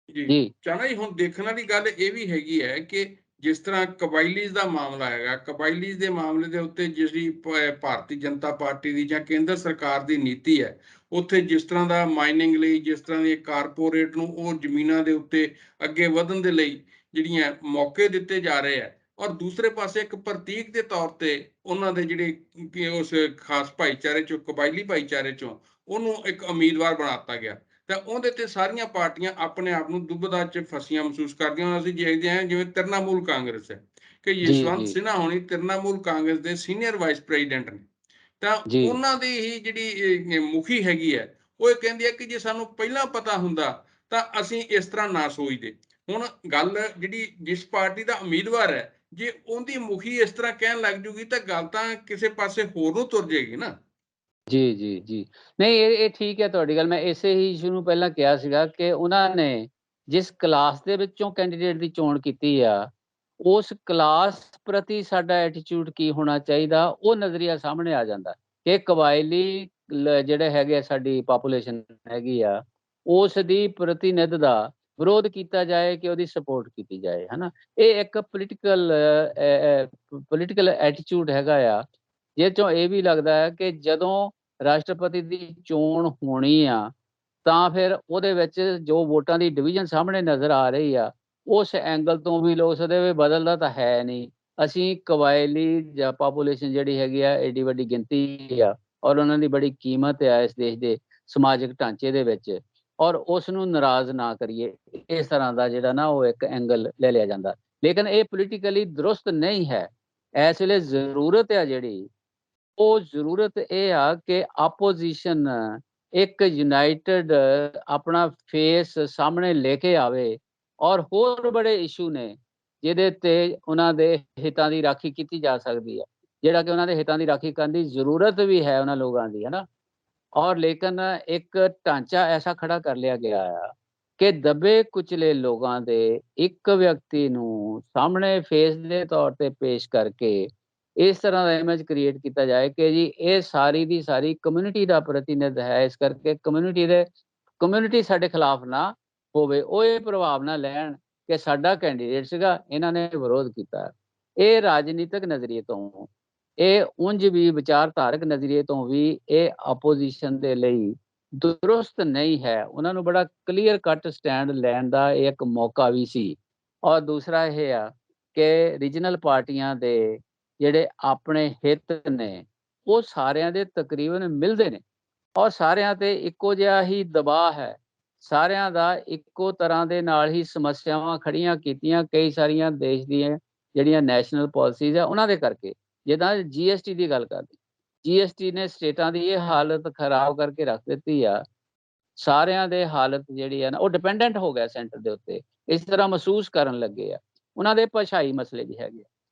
ਜੀ ਚਾਹਨਾ ਜੀ, ਹੁਣ ਦੇਖਣ ਵਾਲੀ ਗੱਲ ਇਹ ਵੀ ਹੈਗੀ ਹੈ ਕਿ ਜਿਸ ਤਰ੍ਹਾਂ ਕਬਾਇਲੀਜ਼ ਦਾ ਮਾਮਲਾ ਹੈਗਾ, ਕਬਾਇਲੀਜ਼ ਦੇ ਮਾਮਲੇ ਦੇ ਉੱਤੇ ਜਿਹੜੀ ਭਾਰਤੀ ਜਨਤਾ ਪਾਰਟੀ ਦੀ ਜਾਂ ਕੇਂਦਰ ਸਰਕਾਰ ਦੀ ਨੀਤੀ ਹੈ, ਉੱਥੇ ਜਿਸ ਤਰ੍ਹਾਂ ਦਾ ਮਾਈਨਿੰਗ ਲਈ, ਜਿਸ ਤਰ੍ਹਾਂ ਦੀ ਕਾਰਪੋਰੇਟ ਨੂੰ ਉਹ ਜ਼ਮੀਨਾਂ ਦੇ ਉੱਤੇ ਅੱਗੇ ਵਧਣ ਦੇ ਲਈ ਜਿਹੜੀਆਂ ਮੌਕੇ ਦਿੱਤੇ ਜਾ ਰਹੇ ਆ, ਔਰ ਦੂਸਰੇ ਪਾਸੇ ਇੱਕ ਪ੍ਰਤੀਕ ਦੇ ਤੌਰ ਤੇ ਉਹਨਾਂ ਦੇ ਜਿਹੜੇ ਉਸ ਖਾਸ ਭਾਈਚਾਰੇ ਚੋਂ, ਕਬਾਇਲੀ ਭਾਈਚਾਰੇ ਚੋਂ ਉਹਨੂੰ ਇੱਕ ਉਮੀਦਵਾਰ ਬਣਾਤਾ ਗਿਆ, ਤਾਂ ਉਹਦੇ ਤੇ ਸਾਰੀਆਂ ਪਾਰਟੀਆਂ ਆਪਣੇ ਆਪ ਨੂੰ ਦੁਬਿਧਾ 'ਚ ਫਸੀਆਂ ਮਹਿਸੂਸ ਕਰਦੀਆਂ। ਅਸੀਂ ਦੇਖਦੇ ਹਾਂ ਜਿਵੇਂ ਤ੍ਰਿਣਮੂਲ ਕਾਂਗਰਸ ਹੈ ਕਿ ਯਸ਼ਵੰਤ ਸਿਨਹਾ ਹੋਣੀ ਤ੍ਰਿਣਮੂਲ ਕਾਂਗਰਸ ਦੇ ਸੀਨੀਅਰ ਵਾਈਸ ਪ੍ਰੈਜ਼ੀਡੈਂਟ ਨੇ, ਤਾਂ
ਜੀ
ਉਹਨਾਂ ਦੀ ਹੀ ਜਿਹੜੀ ਮੁਖੀ ਹੈਗੀ ਹੈ, ਉਹ ਇਹ ਕਹਿੰਦੀ ਹੈ ਕਿ ਜੇ ਸਾਨੂੰ ਪਹਿਲਾਂ ਪਤਾ ਹੁੰਦਾ ਤਾਂ ਅਸੀਂ ਇਸ ਤਰ੍ਹਾਂ ਨਾ ਸੋਚਦੇ। ਹੁਣ ਗੱਲ ਜਿਹੜੀ ਜਿਸ ਪਾਰਟੀ ਦਾ ਉਮੀਦਵਾਰ ਹੈ, ਜੇ ਉਹਦੀ ਮੁਖੀ ਇਸ ਤਰ੍ਹਾਂ ਕਹਿਣ ਲੱਗ ਜੂਗੀ ਤਾਂ ਗੱਲ ਤਾਂ ਕਿਸੇ ਪਾਸੇ ਹੋਰ ਨੂੰ ਤੁਰ ਜਾਏਗੀ ਨਾ।
ਜੀ ਜੀ ਜੀ ਨਹੀਂ, ਇਹ ਠੀਕ ਹੈ ਤੁਹਾਡੀ ਗੱਲ। ਮੈਂ ਇਸੇ ਹੀ ਇਸ਼ੂ ਨੂੰ ਪਹਿਲਾਂ ਕਿਹਾ ਸੀਗਾ ਕਿ ਉਹਨਾਂ ਨੇ ਜਿਸ ਕਲਾਸ ਦੇ ਵਿੱਚੋਂ ਕੈਂਡੀਡੇਟ ਦੀ ਚੋਣ ਕੀਤੀ ਆ, ਉਸ ਕਲਾਸ ਪ੍ਰਤੀ ਸਾਡਾ ਐਟੀਟਿਊਡ ਕੀ ਹੋਣਾ ਚਾਹੀਦਾ, ਉਹ ਨਜ਼ਰੀਆ ਸਾਹਮਣੇ ਆ ਜਾਂਦਾ ਕਿ ਕਬਾਇਲੀ ਜਿਹੜੇ ਹੈਗੇ ਆ, ਸਾਡੀ ਪਾਪੂਲੇਸ਼ਨ ਹੈਗੀ ਆ, ਉਸ ਦੀ ਪ੍ਰਤੀਨਿਧ ਦਾ ਵਿਰੋਧ ਕੀਤਾ ਜਾਏ ਕਿ ਉਹਦੀ ਸਪੋਰਟ ਕੀਤੀ ਜਾਏ, ਹਨਾ। ਇਹ ਇੱਕ ਪੋਲੀਟੀਕਲ ਐਟੀਟਿਊਡ ਹੈਗਾ ਆ, ਜਿਹ ਚੋਂ ਇਹ ਵੀ ਲੱਗਦਾ ਹੈ ਕਿ ਜਦੋਂ ਰਾਸ਼ਟਰਪਤੀ ਦੀ ਚੋਣ ਹੋਣੀ ਆ ਤਾਂ ਫਿਰ ਉਹਦੇ ਵਿੱਚ ਜੋ ਵੋਟਾਂ ਦੀ ਡਿਵੀਜ਼ਨ ਸਾਹਮਣੇ ਨਜ਼ਰ ਆ ਰਹੀ ਆ, ਉਸ ਐਂਗਲ ਤੋਂ ਵੀ ਲੋਕ ਸੋਚਦੇ ਵੀ ਬਦਲਦਾ ਤਾਂ ਹੈ ਨਹੀਂ। ਅਸੀਂ ਕਬਾਇਲੀ ਜਾਂ ਪਾਪੂਲੇਸ਼ਨ ਜਿਹੜੀ ਹੈਗੀ ਆ, ਏਡੀ ਵੱਡੀ ਗਿਣਤੀ ਆ, ਔਰ ਉਹਨਾਂ ਦੀ ਬੜੀ ਕੀਮਤ ਆ ਇਸ ਦੇਸ਼ ਦੇ ਸਮਾਜਿਕ ਢਾਂਚੇ ਦੇ ਵਿੱਚ, ਔਰ ਉਸ ਨੂੰ ਨਾਰਾਜ਼ ਨਾ ਕਰੀਏ। ਇਸ ਤਰ੍ਹਾਂ ਦਾ ਜਿਹੜਾ ਨਾ ਉਹ ਇੱਕ ਐਂਗਲ ਲੈ ਲਿਆ ਜਾਂਦਾ, ਲੇਕਿਨ ਇਹ ਪੋਲੀਟੀਕਲੀ ਦਰੁਸਤ ਨਹੀਂ ਹੈ। ਇਸ ਵੇਲੇ ਜ਼ਰੂਰਤ ਆ ਜਿਹੜੀ, ਉਹ ਜ਼ਰੂਰਤ ਇਹ ਆ ਕਿ ਆਪੋਜੀਸ਼ਨ ਇੱਕ ਯੂਨਾਈਟਿਡ ਆਪਣਾ ਫੇਸ ਸਾਹਮਣੇ ਲੈ ਕੇ ਆਵੇ, ਔਰ ਹੋਰ ਬੜੇ ਇਸ਼ੂ ਨੇ ਜਿਹਦੇ ਤੇ ਉਹਨਾਂ ਦੇ ਹਿੱਤਾਂ ਦੀ ਰਾਖੀ ਕੀਤੀ ਜਾ ਸਕਦੀ ਹੈ, ਜਿਹੜਾ ਕਿ ਉਹਨਾਂ ਦੇ ਹਿੱਤਾਂ ਦੀ ਰਾਖੀ ਕਰਨ ਦੀ ਜ਼ਰੂਰਤ ਵੀ ਹੈ ਉਹਨਾਂ ਲੋਕਾਂ ਦੀ, ਹੈ ਨਾ। ਔਰ ਲੇਕਿਨ ਇੱਕ ਢਾਂਚਾ ਐਸਾ ਖੜਾ ਕਰ ਲਿਆ ਗਿਆ ਆ ਕਿ ਦਬੇ ਕੁਚਲੇ ਲੋਕਾਂ ਦੇ ਇੱਕ ਵਿਅਕਤੀ ਨੂੰ ਸਾਹਮਣੇ ਫੇਸ ਦੇ ਤੌਰ ਤੇ ਪੇਸ਼ ਕਰਕੇ ਇਸ ਤਰ੍ਹਾਂ ਦਾ ਇਮੇਜ ਕ੍ਰੀਏਟ ਕੀਤਾ ਜਾਏ ਕਿ ਜੀ ਇਹ ਸਾਰੀ ਦੀ ਸਾਰੀ ਕਮਿਊਨਿਟੀ ਦਾ ਪ੍ਰਤੀਨਿਧ ਹੈ, ਇਸ ਕਰਕੇ ਕਮਿਊਨਿਟੀ ਸਾਡੇ ਖਿਲਾਫ ਨਾ ਹੋਵੇ, ਉਹ ਇਹ ਪ੍ਰਭਾਵ ਨਾ ਲੈਣ ਕਿ ਸਾਡਾ ਕੈਂਡੀਡੇਟ ਸੀਗਾ, ਇਹਨਾਂ ਨੇ ਵਿਰੋਧ ਕੀਤਾ। ਇਹ ਰਾਜਨੀਤਿਕ ਨਜ਼ਰੀਏ ਤੋਂ, ਇਹ ਉਂਝ ਵੀ ਵਿਚਾਰਧਾਰਕ ਨਜ਼ਰੀਏ ਤੋਂ ਵੀ ਇਹ ਆਪੋਜੀਸ਼ਨ ਦੇ ਲਈ ਦੁਰਸਤ ਨਹੀਂ ਹੈ। ਉਹਨਾਂ ਨੂੰ ਬੜਾ ਕਲੀਅਰ ਕੱਟ ਸਟੈਂਡ ਲੈਣ ਦਾ ਇਹ ਇੱਕ ਮੌਕਾ ਵੀ ਸੀ। ਔਰ ਦੂਸਰਾ ਇਹ ਆ ਕਿ ਰੀਜਨਲ ਪਾਰਟੀਆਂ ਦੇ ਜਿਹੜੇ ਆਪਣੇ ਹਿੱਤ ਨੇ, ਉਹ ਸਾਰਿਆਂ ਦੇ ਤਕਰੀਬਨ ਮਿਲਦੇ ਨੇ, ਔਰ ਸਾਰਿਆਂ ਤੇ ਇੱਕੋ ਜਿਹਾ ਹੀ ਦਬਾਅ ਹੈ, ਸਾਰਿਆਂ ਦਾ ਇੱਕੋ ਤਰ੍ਹਾਂ ਦੇ ਨਾਲ ਹੀ ਸਮੱਸਿਆਵਾਂ ਖੜੀਆਂ ਕੀਤੀਆਂ ਕਈ ਸਾਰੀਆਂ ਦੇਸ਼ ਦੀਆਂ ਜਿਹੜੀਆਂ ਨੈਸ਼ਨਲ ਪਾਲਿਸੀਜ਼ ਆ ਉਹਨਾਂ ਦੇ ਕਰਕੇ। ਜਿੱਦਾਂ GST ਦੀ ਗੱਲ ਕਰਦੇ, GST ਨੇ ਸਟੇਟਾਂ ਦੀ ਇਹ ਹਾਲਤ ਖਰਾਬ ਕਰਕੇ ਰੱਖ ਦਿੱਤੀ ਆ, ਸਾਰਿਆਂ ਦੇ ਹਾਲਤ ਜਿਹੜੀ ਆ ਨਾ ਉਹ ਡਿਪੈਂਡੈਂਟ ਹੋ ਗਿਆ ਸੈਂਟਰ ਦੇ ਉੱਤੇ, ਇਸ ਤਰ੍ਹਾਂ ਮਹਿਸੂਸ ਕਰਨ ਲੱਗੇ ਆ। ਉਹਨਾਂ ਦੇ ਭਾਸ਼ਾਈ ਮਸਲੇ ਵੀ ਹੈਗੇ,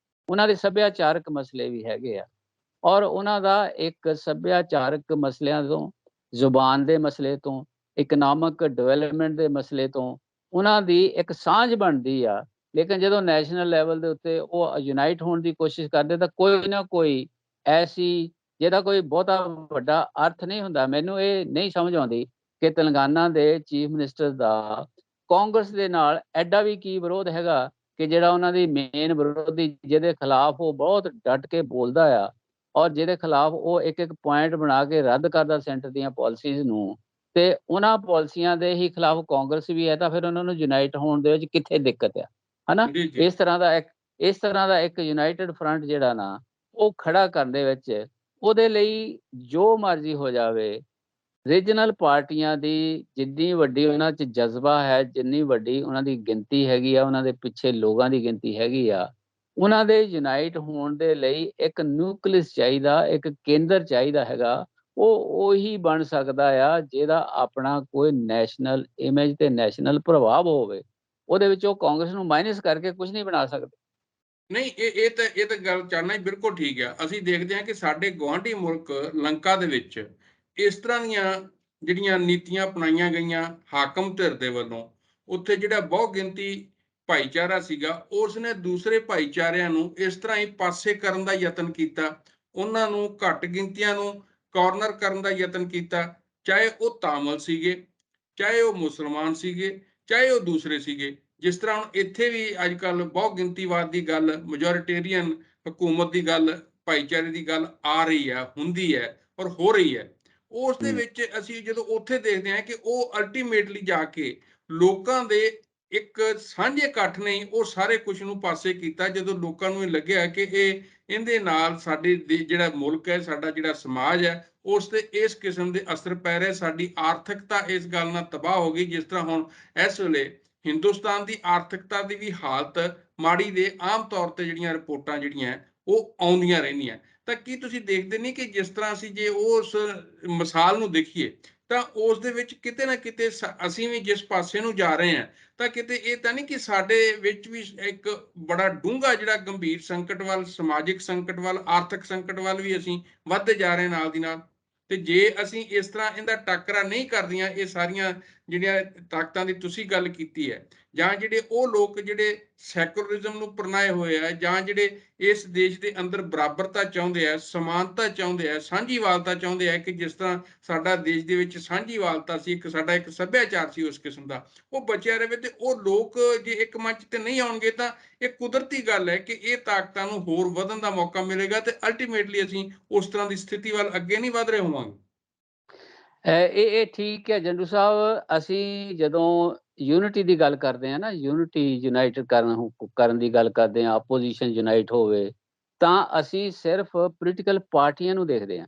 ਉਹਨਾਂ ਦੇ ਸੱਭਿਆਚਾਰਕ ਮਸਲੇ ਵੀ ਹੈਗੇ ਆ, ਔਰ ਉਹਨਾਂ ਦਾ ਇੱਕ ਸੱਭਿਆਚਾਰਕ ਮਸਲਿਆਂ ਤੋਂ, ਜ਼ੁਬਾਨ ਦੇ ਮਸਲੇ ਤੋਂ, ਇਕਨੋਮਿਕ ਡਿਵੈਲਪਮੈਂਟ ਦੇ ਮਸਲੇ ਤੋਂ ਉਹਨਾਂ ਦੀ ਇੱਕ ਸਾਂਝ ਬਣਦੀ ਆ। ਲੇਕਿਨ ਜਦੋਂ ਨੈਸ਼ਨਲ ਲੈਵਲ ਦੇ ਉੱਤੇ ਉਹ ਯੂਨਾਈਟ ਹੋਣ ਦੀ ਕੋਸ਼ਿਸ਼ ਕਰਦੇ ਤਾਂ ਕੋਈ ਨਾ ਕੋਈ ਐਸੀ, ਜਿਹਦਾ ਕੋਈ ਬਹੁਤਾ ਵੱਡਾ ਅਰਥ ਨਹੀਂ ਹੁੰਦਾ। ਮੈਨੂੰ ਇਹ ਨਹੀਂ ਸਮਝ ਆਉਂਦੀ ਕਿ ਤੇਲੰਗਾਨਾ ਦੇ ਚੀਫ ਮਿਨਿਸਟਰ ਦਾ ਕਾਂਗਰਸ ਦੇ ਨਾਲ ਐਡਾ ਵੀ ਕੀ ਵਿਰੋਧ ਹੈਗਾ ਕਿ ਜਿਹੜਾ ਉਹਨਾਂ ਦੀ ਮੇਨ ਵਿਰੋਧੀ, ਜਿਹਦੇ ਖਿਲਾਫ ਉਹ ਬਹੁਤ ਡਟ ਕੇ ਬੋਲਦਾ ਆ, ਔਰ ਜਿਹਦੇ ਖਿਲਾਫ ਉਹ ਇੱਕ ਇੱਕ ਪੁਆਇੰਟ ਬਣਾ ਕੇ ਰੱਦ ਕਰਦਾ ਸੈਂਟਰ ਦੀਆਂ ਪਾਲਿਸੀਜ਼ ਨੂੰ, ਤੇ ਉਹਨਾਂ ਪਾਲਿਸੀਆਂ ਦੇ ਹੀ ਖਿਲਾਫ ਕਾਂਗਰਸ ਵੀ ਹੈ, ਤਾਂ ਫਿਰ ਉਹਨਾਂ ਨੂੰ ਯੂਨਾਈਟ ਹੋਣ ਦੇ ਵਿੱਚ ਕਿੱਥੇ ਦਿੱਕਤ ਆ, ਹਨਾ।
ਜੀ ਜੀ
ਇਸ ਤਰ੍ਹਾਂ ਦਾ ਇੱਕ ਯੂਨਾਈਟਿਡ ਫਰੰਟ ਜਿਹੜਾ ਨਾ ਉਹ ਖੜਾ ਕਰਨ ਦੇ ਵਿੱਚ, ਉਹਦੇ ਲਈ ਜੋ ਮਰਜ਼ੀ ਹੋ ਜਾਵੇ, ਰੀਜਨਲ ਪਾਰਟੀਆਂ ਦੀ ਜਿੰਨੀ ਵੱਡੀ ਉਹਨਾਂ 'ਚ ਜਜ਼ਬਾ ਹੈ, ਜਿੰਨੀ ਵੱਡੀ ਉਹਨਾਂ ਦੀ ਗਿਣਤੀ ਹੈਗੀ ਆ, ਉਹਨਾਂ ਦੇ ਪਿੱਛੇ ਲੋਕਾਂ ਦੀ ਗਿਣਤੀ ਹੈਗੀ ਆ, ਉਹਨਾਂ ਦੇ ਯੂਨਾਈਟ ਹੋਣ ਦੇ ਲਈ ਇੱਕ ਨਿਊਕਲੀਅਸ ਚਾਹੀਦਾ, ਇੱਕ ਕੇਂਦਰ ਚਾਹੀਦਾ ਹੈਗਾ। ਉਹ ਉਹੀ ਬਣ ਸਕਦਾ ਆ ਜਿਹਦਾ ਆਪਣਾ ਕੋਈ ਨੈਸ਼ਨਲ ਇਮੇਜ ਤੇ ਨੈਸ਼ਨਲ ਪ੍ਰਭਾਵ ਹੋਵੇ। ਉਹਦੇ ਵਿੱਚ ਉਹ ਕਾਂਗਰਸ ਨੂੰ ਮਾਈਨਸ ਕਰਕੇ ਕੁਝ ਨਹੀਂ ਬਣਾ ਸਕਦੇ।
ਨਹੀਂ, ਇਹ ਤਾਂ ਗੱਲ ਚਾਹਨਾ ਹੀ ਬਿਲਕੁਲ ਠੀਕ ਆ। ਅਸੀਂ ਦੇਖਦੇ ਹਾਂ ਕਿ ਸਾਡੇ ਗੁਆਂਢੀ ਮੁਲਕ ਲੰਕਾ ਦੇ ਵਿੱਚ ਇਸ ਤਰ੍ਹਾਂ ਦੀਆਂ ਜਿਹੜੀਆਂ ਨੀਤੀਆਂ ਅਪਣਾਈਆਂ ਗਈਆਂ ਹਾਕਮ ਧਿਰ ਦੇ ਵੱਲੋਂ, ਉੱਥੇ ਜਿਹੜਾ ਬਹੁ ਗਿਣਤੀ ਭਾਈਚਾਰਾ ਸੀਗਾ, ਉਸਨੇ ਦੂਸਰੇ ਭਾਈਚਾਰਿਆਂ ਨੂੰ ਇਸ ਤਰ੍ਹਾਂ ਹੀ ਪਾਸੇ ਕਰਨ ਦਾ ਯਤਨ ਕੀਤਾ, ਉਹਨਾਂ ਨੂੰ ਘੱਟ ਗਿਣਤੀਆਂ ਨੂੰ ਕਾਰਨਰ ਕਰਨ ਦਾ ਯਤਨ ਕੀਤਾ, ਚਾਹੇ ਉਹ ਤਾਮਿਲ ਸੀਗੇ, ਚਾਹੇ ਉਹ ਮੁਸਲਮਾਨ ਸੀਗੇ, ਚਾਹੇ ਉਹ ਦੂਸਰੇ ਸੀਗੇ। ਜਿਸ ਤਰ੍ਹਾਂ ਹੁਣ ਇੱਥੇ ਵੀ ਅੱਜ ਕੱਲ੍ਹ ਬਹੁ ਗਿਣਤੀਵਾਦ ਦੀ ਗੱਲ, ਮੈਜੋਰਿਟੇਰੀਅਨ ਹਕੂਮਤ ਦੀ ਗੱਲ, ਭਾਈਚਾਰੇ ਦੀ ਗੱਲ ਆ ਰਹੀ ਹੈ, ਹੁੰਦੀ ਹੈ ਔਰ ਹੋ ਰਹੀ ਹੈ। ਉਸ ਦੇ ਵਿੱਚ ਅਸੀਂ ਜਦੋਂ ਉੱਥੇ ਦੇਖਦੇ ਹਾਂ ਕਿ ਉਹ ਅਲਟੀਮੇਟਲੀ ਜਾ ਕੇ ਲੋਕਾਂ ਦੇ ਇੱਕ ਸਾਂਝੇ ਇਕੱਠ ਨੇ ਉਹ ਸਾਰੇ ਕੁਝ ਨੂੰ ਪਾਸੇ ਕੀਤਾ, ਜਦੋਂ ਲੋਕਾਂ ਨੂੰ ਇਹ ਲੱਗਿਆ ਕਿ ਇਹਦੇ ਨਾਲ ਸਾਡੇ ਜਿਹੜਾ ਮੁਲਕ ਹੈ, ਸਾਡਾ ਜਿਹੜਾ ਸਮਾਜ ਹੈ, ਉਸ ਤੇ ਇਸ ਕਿਸਮ ਦੇ ਅਸਰ ਪੈ ਰਹੇ, ਸਾਡੀ ਆਰਥਿਕਤਾ ਇਸ ਗੱਲ ਨਾਲ ਤਬਾਹ ਹੋ ਗਈ। ਜਿਸ ਤਰ੍ਹਾਂ ਹੁਣ ਇਸ ਵੇਲੇ ਹਿੰਦੁਸਤਾਨ ਦੀ ਆਰਥਿਕਤਾ ਦੀ ਵੀ ਹਾਲਤ ਮਾੜੀ ਦੇ ਆਮ ਤੌਰ ਤੇ ਜਿਹੜੀਆਂ ਰਿਪੋਰਟਾਂ ਜਿਹੜੀਆਂ ਉਹ ਆਉਂਦੀਆਂ ਰਹਿੰਦੀਆਂ, ਤਾਂ ਕੀ ਤੁਸੀਂ ਦੇਖਦੇ ਨਹੀਂ ਕਿ ਜਿਸ ਤਰ੍ਹਾਂ ਅਸੀਂ ਜੇ ਉਸ ਮਿਸਾਲ ਨੂੰ ਦੇਖੀਏ ਤਾਂ ਉਸ ਦੇ ਵਿੱਚ ਕਿਤੇ ਨਾ ਕਿਤੇ ਅਸੀਂ ਵੀ ਜਿਸ ਪਾਸੇ ਨੂੰ ਜਾ ਰਹੇ ਹਾਂ ਤਾਂ ਕਿਤੇ ਇਹ ਤਾਂ ਨਹੀਂ ਕਿ ਸਾਡੇ ਵਿੱਚ ਵੀ ਇੱਕ ਬੜਾ ਡੂੰਘਾ ਜਿਹੜਾ ਗੰਭੀਰ ਸੰਕਟ ਵੱਲ, ਸਮਾਜਿਕ ਸੰਕਟ ਵੱਲ, ਆਰਥਿਕ ਸੰਕਟ ਵੱਲ ਵੀ ਅਸੀਂ ਵੱਧਦੇ ਜਾ ਰਹੇ ਨਾਲ ਦੀ ਨਾਲ। ਤੇ ਜੇ ਅਸੀਂ ਇਸ ਤਰ੍ਹਾਂ ਇਹਦਾ ਟਾਕਰਾ ਨਹੀਂ ਕਰਦੀਆਂ ਇਹ ਸਾਰੀਆਂ ਜਿਹੜੀਆਂ ਤਾਕਤਾਂ ਦੀ ਤੁਸੀਂ ਗੱਲ ਕੀਤੀ ਹੈ, ਜਾਂ ਜਿਹੜੇ ਉਹ ਲੋਕ ਜਿਹੜੇ ਸੈਕੂਲਰਿਜ਼ਮ ਨੂੰ ਅਪਣਾਏ ਹੋਏ ਆ, ਜਾਂ ਜਿਹੜੇ ਇਸ ਦੇਸ਼ ਦੇ ਅੰਦਰ ਬਰਾਬਰਤਾ ਚਾਹੁੰਦੇ ਆ, ਸਮਾਨਤਾ ਚਾਹੁੰਦੇ ਆ, ਸਾਂਝੀਵਾਲਤਾ ਚਾਹੁੰਦੇ ਆ ਕਿ ਜਿਸ ਤਰ੍ਹਾਂ ਸਾਡਾ ਦੇਸ਼ ਦੇ ਵਿੱਚ ਸਾਂਝੀਵਾਲਤਾ ਸੀ, ਸਾਡਾ ਇੱਕ ਸੱਭਿਆਚਾਰ ਸੀ ਉਸ ਕਿਸਮ ਦਾ, ਉਹ ਬਚਿਆ ਰਹੇ। ਤੇ ਉਹ ਲੋਕ ਜੇ ਇੱਕ ਮੰਚ ਤੇ ਨਹੀਂ ਆਉਣਗੇ ਤਾਂ ਇਹ ਕੁਦਰਤੀ ਗੱਲ ਹੈ ਕਿ ਇਹ ਤਾਕਤਾਂ ਨੂੰ ਹੋਰ ਵਧਣ ਦਾ ਮੌਕਾ ਮਿਲੇਗਾ ਤੇ ਅਲਟੀਮੇਟਲੀ ਅਸੀਂ ਉਸ ਤਰ੍ਹਾਂ ਦੀ ਸਥਿਤੀ ਵੱਲ ਅੱਗੇ ਨਹੀਂ ਵਧ ਰਹੇ ਹੋਵਾਂਗੇ।
ਇਹ ਠੀਕ ਹੈ ਜੰਡੂ ਸਾਹਿਬ। ਅਸੀਂ ਜਦੋਂ ਯੂਨਿਟੀ ਦੀ ਗੱਲ ਕਰਦੇ ਹਾਂ ਨਾ, ਯੂਨਿਟੀ ਯੂਨਾਈਟਡ ਕਰਨ ਦੀ ਗੱਲ ਕਰਦੇ ਹਾਂ, ਆਪੋਜੀਸ਼ਨ ਯੂਨਾਈਟ ਹੋਵੇ, ਤਾਂ ਅਸੀਂ ਸਿਰਫ ਪੋਲੀਟੀਕਲ ਪਾਰਟੀਆਂ ਨੂੰ ਦੇਖਦੇ ਹਾਂ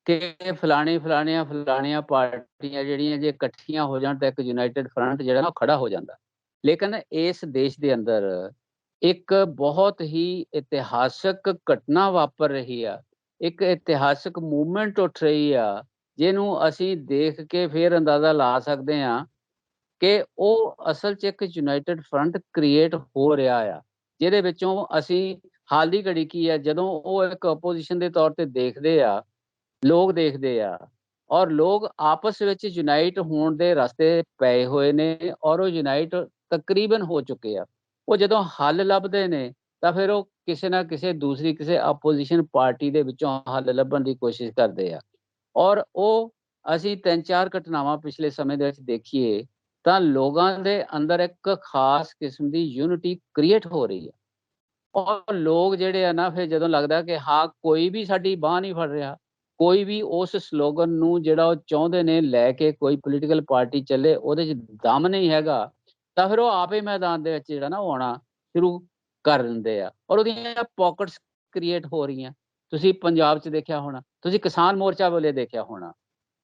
ਕਿ ਫਲਾਣੀਆਂ ਪਾਰਟੀਆਂ ਜਿਹੜੀਆਂ ਜੇ ਇਕੱਠੀਆਂ ਹੋ ਜਾਣ ਤਾਂ ਇੱਕ ਯੂਨਾਈਟਿਡ ਫਰੰਟ ਜਿਹੜਾ ਨਾ ਖੜਾ ਹੋ ਜਾਂਦਾ। ਲੇਕਿਨ ਇਸ ਦੇਸ਼ ਦੇ ਅੰਦਰ ਇੱਕ ਬਹੁਤ ਹੀ ਇਤਿਹਾਸਕ ਘਟਨਾ ਵਾਪਰ ਰਹੀ ਆ, ਇੱਕ ਇਤਿਹਾਸਕ ਮੂਵਮੈਂਟ ਉੱਠ ਰਹੀ ਆ, ਜਿਹਨੂੰ ਅਸੀਂ ਦੇਖ ਕੇ ਫਿਰ ਅੰਦਾਜ਼ਾ ਲਾ ਸਕਦੇ ਹਾਂ ਕਿ ਉਹ ਅਸਲ 'ਚ ਇੱਕ ਯੂਨਾਈਟਿਡ ਫਰੰਟ ਕ੍ਰੀਏਟ ਹੋ ਰਿਹਾ ਆ, ਜਿਹਦੇ ਵਿੱਚੋਂ ਅਸੀਂ ਹਾਲ ਦੀ ਘੜੀ ਕੀ ਆ, ਜਦੋਂ ਉਹ ਇੱਕ ਆਪੋਜੀਸ਼ਨ ਦੇ ਤੌਰ ਤੇ ਦੇਖਦੇ ਆ, ਲੋਕ ਦੇਖਦੇ ਆ, ਔਰ ਲੋਕ ਆਪਸ ਵਿੱਚ ਯੂਨਾਈਟ ਹੋਣ ਦੇ ਰਸਤੇ ਪਏ ਹੋਏ ਨੇ, ਔਰ ਉਹ ਯੂਨਾਈਟ ਤਕਰੀਬਨ ਹੋ ਚੁੱਕੇ ਆ। ਉਹ ਜਦੋਂ ਹੱਲ ਲੱਭਦੇ ਨੇ ਤਾਂ ਫਿਰ ਉਹ ਕਿਸੇ ਨਾ ਕਿਸੇ ਆਪੋਜੀਸ਼ਨ ਪਾਰਟੀ ਦੇ ਵਿੱਚੋਂ ਹੱਲ ਲੱਭਣ ਦੀ ਕੋਸ਼ਿਸ਼ ਕਰਦੇ ਆ। ਔਰ ਉਹ ਅਸੀਂ 3-4 ਘਟਨਾਵਾਂ ਪਿਛਲੇ ਸਮੇਂ ਦੇ ਵਿੱਚ ਦੇਖੀਏ ਤਾਂ ਲੋਕਾਂ ਦੇ ਅੰਦਰ ਇੱਕ ਖਾਸ ਕਿਸਮ ਦੀ ਯੂਨਿਟੀ ਕ੍ਰੀਏਟ ਹੋ ਰਹੀ ਹੈ। ਔਰ ਲੋਕ ਜਿਹੜੇ ਆ ਨਾ, ਫਿਰ ਜਦੋਂ ਲੱਗਦਾ ਕਿ ਹਾਂ ਕੋਈ ਵੀ ਸਾਡੀ ਬਾਂਹ ਨਹੀਂ ਫੜ ਰਿਹਾ, ਕੋਈ ਵੀ ਉਸ ਸਲੋਗਨ ਨੂੰ ਜਿਹੜਾ ਉਹ ਚਾਹੁੰਦੇ ਨੇ ਲੈ ਕੇ ਕੋਈ ਪੋਲੀਟੀਕਲ ਪਾਰਟੀ ਚੱਲੇ, ਉਹਦੇ 'ਚ ਦਮ ਨਹੀਂ ਹੈਗਾ, ਤਾਂ ਫਿਰ ਉਹ ਆਪੇ ਮੈਦਾਨ ਦੇ ਵਿੱਚ ਜਿਹੜਾ ਨਾ ਉਹ ਆਉਣਾ ਸ਼ੁਰੂ ਕਰ ਦਿੰਦੇ ਆ, ਔਰ ਉਹਦੀਆਂ ਪਾਕਟਸ ਕ੍ਰੀਏਟ ਹੋ ਰਹੀਆਂ। ਤੁਸੀਂ ਪੰਜਾਬ 'ਚ ਦੇਖਿਆ ਹੋਣਾ, ਤੁਸੀਂ ਕਿਸਾਨ ਮੋਰਚਾ ਵੇਲੇ ਦੇਖਿਆ ਹੋਣਾ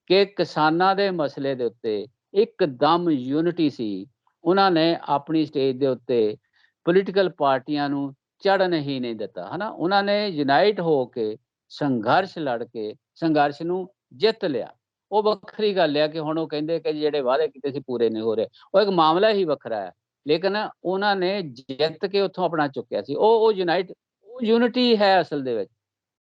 ਕਿ ਕਿਸਾਨਾਂ ਦੇ ਮਸਲੇ ਦੇ ਉੱਤੇ ਇੱਕਦਮ ਯੂਨਿਟੀ ਸੀ। ਉਹਨਾਂ ਨੇ ਆਪਣੀ ਸਟੇਜ ਦੇ ਉੱਤੇ ਪੋਲੀਟੀਕਲ ਪਾਰਟੀਆਂ ਨੂੰ ਚੜ੍ਹਨ ਹੀ ਨਹੀਂ ਦਿੱਤਾ, ਹੈ ਨਾ। ਉਹਨਾਂ ਨੇ ਯੂਨਾਈਟ ਹੋ ਕੇ ਸੰਘਰਸ਼ ਲੜ ਕੇ ਸੰਘਰਸ਼ ਨੂੰ ਜਿੱਤ ਲਿਆ। ਉਹ ਵੱਖਰੀ ਗੱਲ ਆ ਕਿ ਹੁਣ ਉਹ ਕਹਿੰਦੇ ਕਿ ਜਿਹੜੇ ਵਾਅਦੇ ਕੀਤੇ ਸੀ ਪੂਰੇ ਨਹੀਂ ਹੋ ਰਹੇ, ਉਹ ਇੱਕ ਮਾਮਲਾ ਹੀ ਵੱਖਰਾ ਹੈ। ਲੇਕਿਨ ਉਹਨਾਂ ਨੇ ਜਿੱਤ ਕੇ ਉੱਥੋਂ ਆਪਣਾ ਚੁੱਕਿਆ ਸੀ। ਉਹ ਯੂਨਿਟੀ ਹੈ ਅਸਲ ਦੇ ਵਿੱਚ,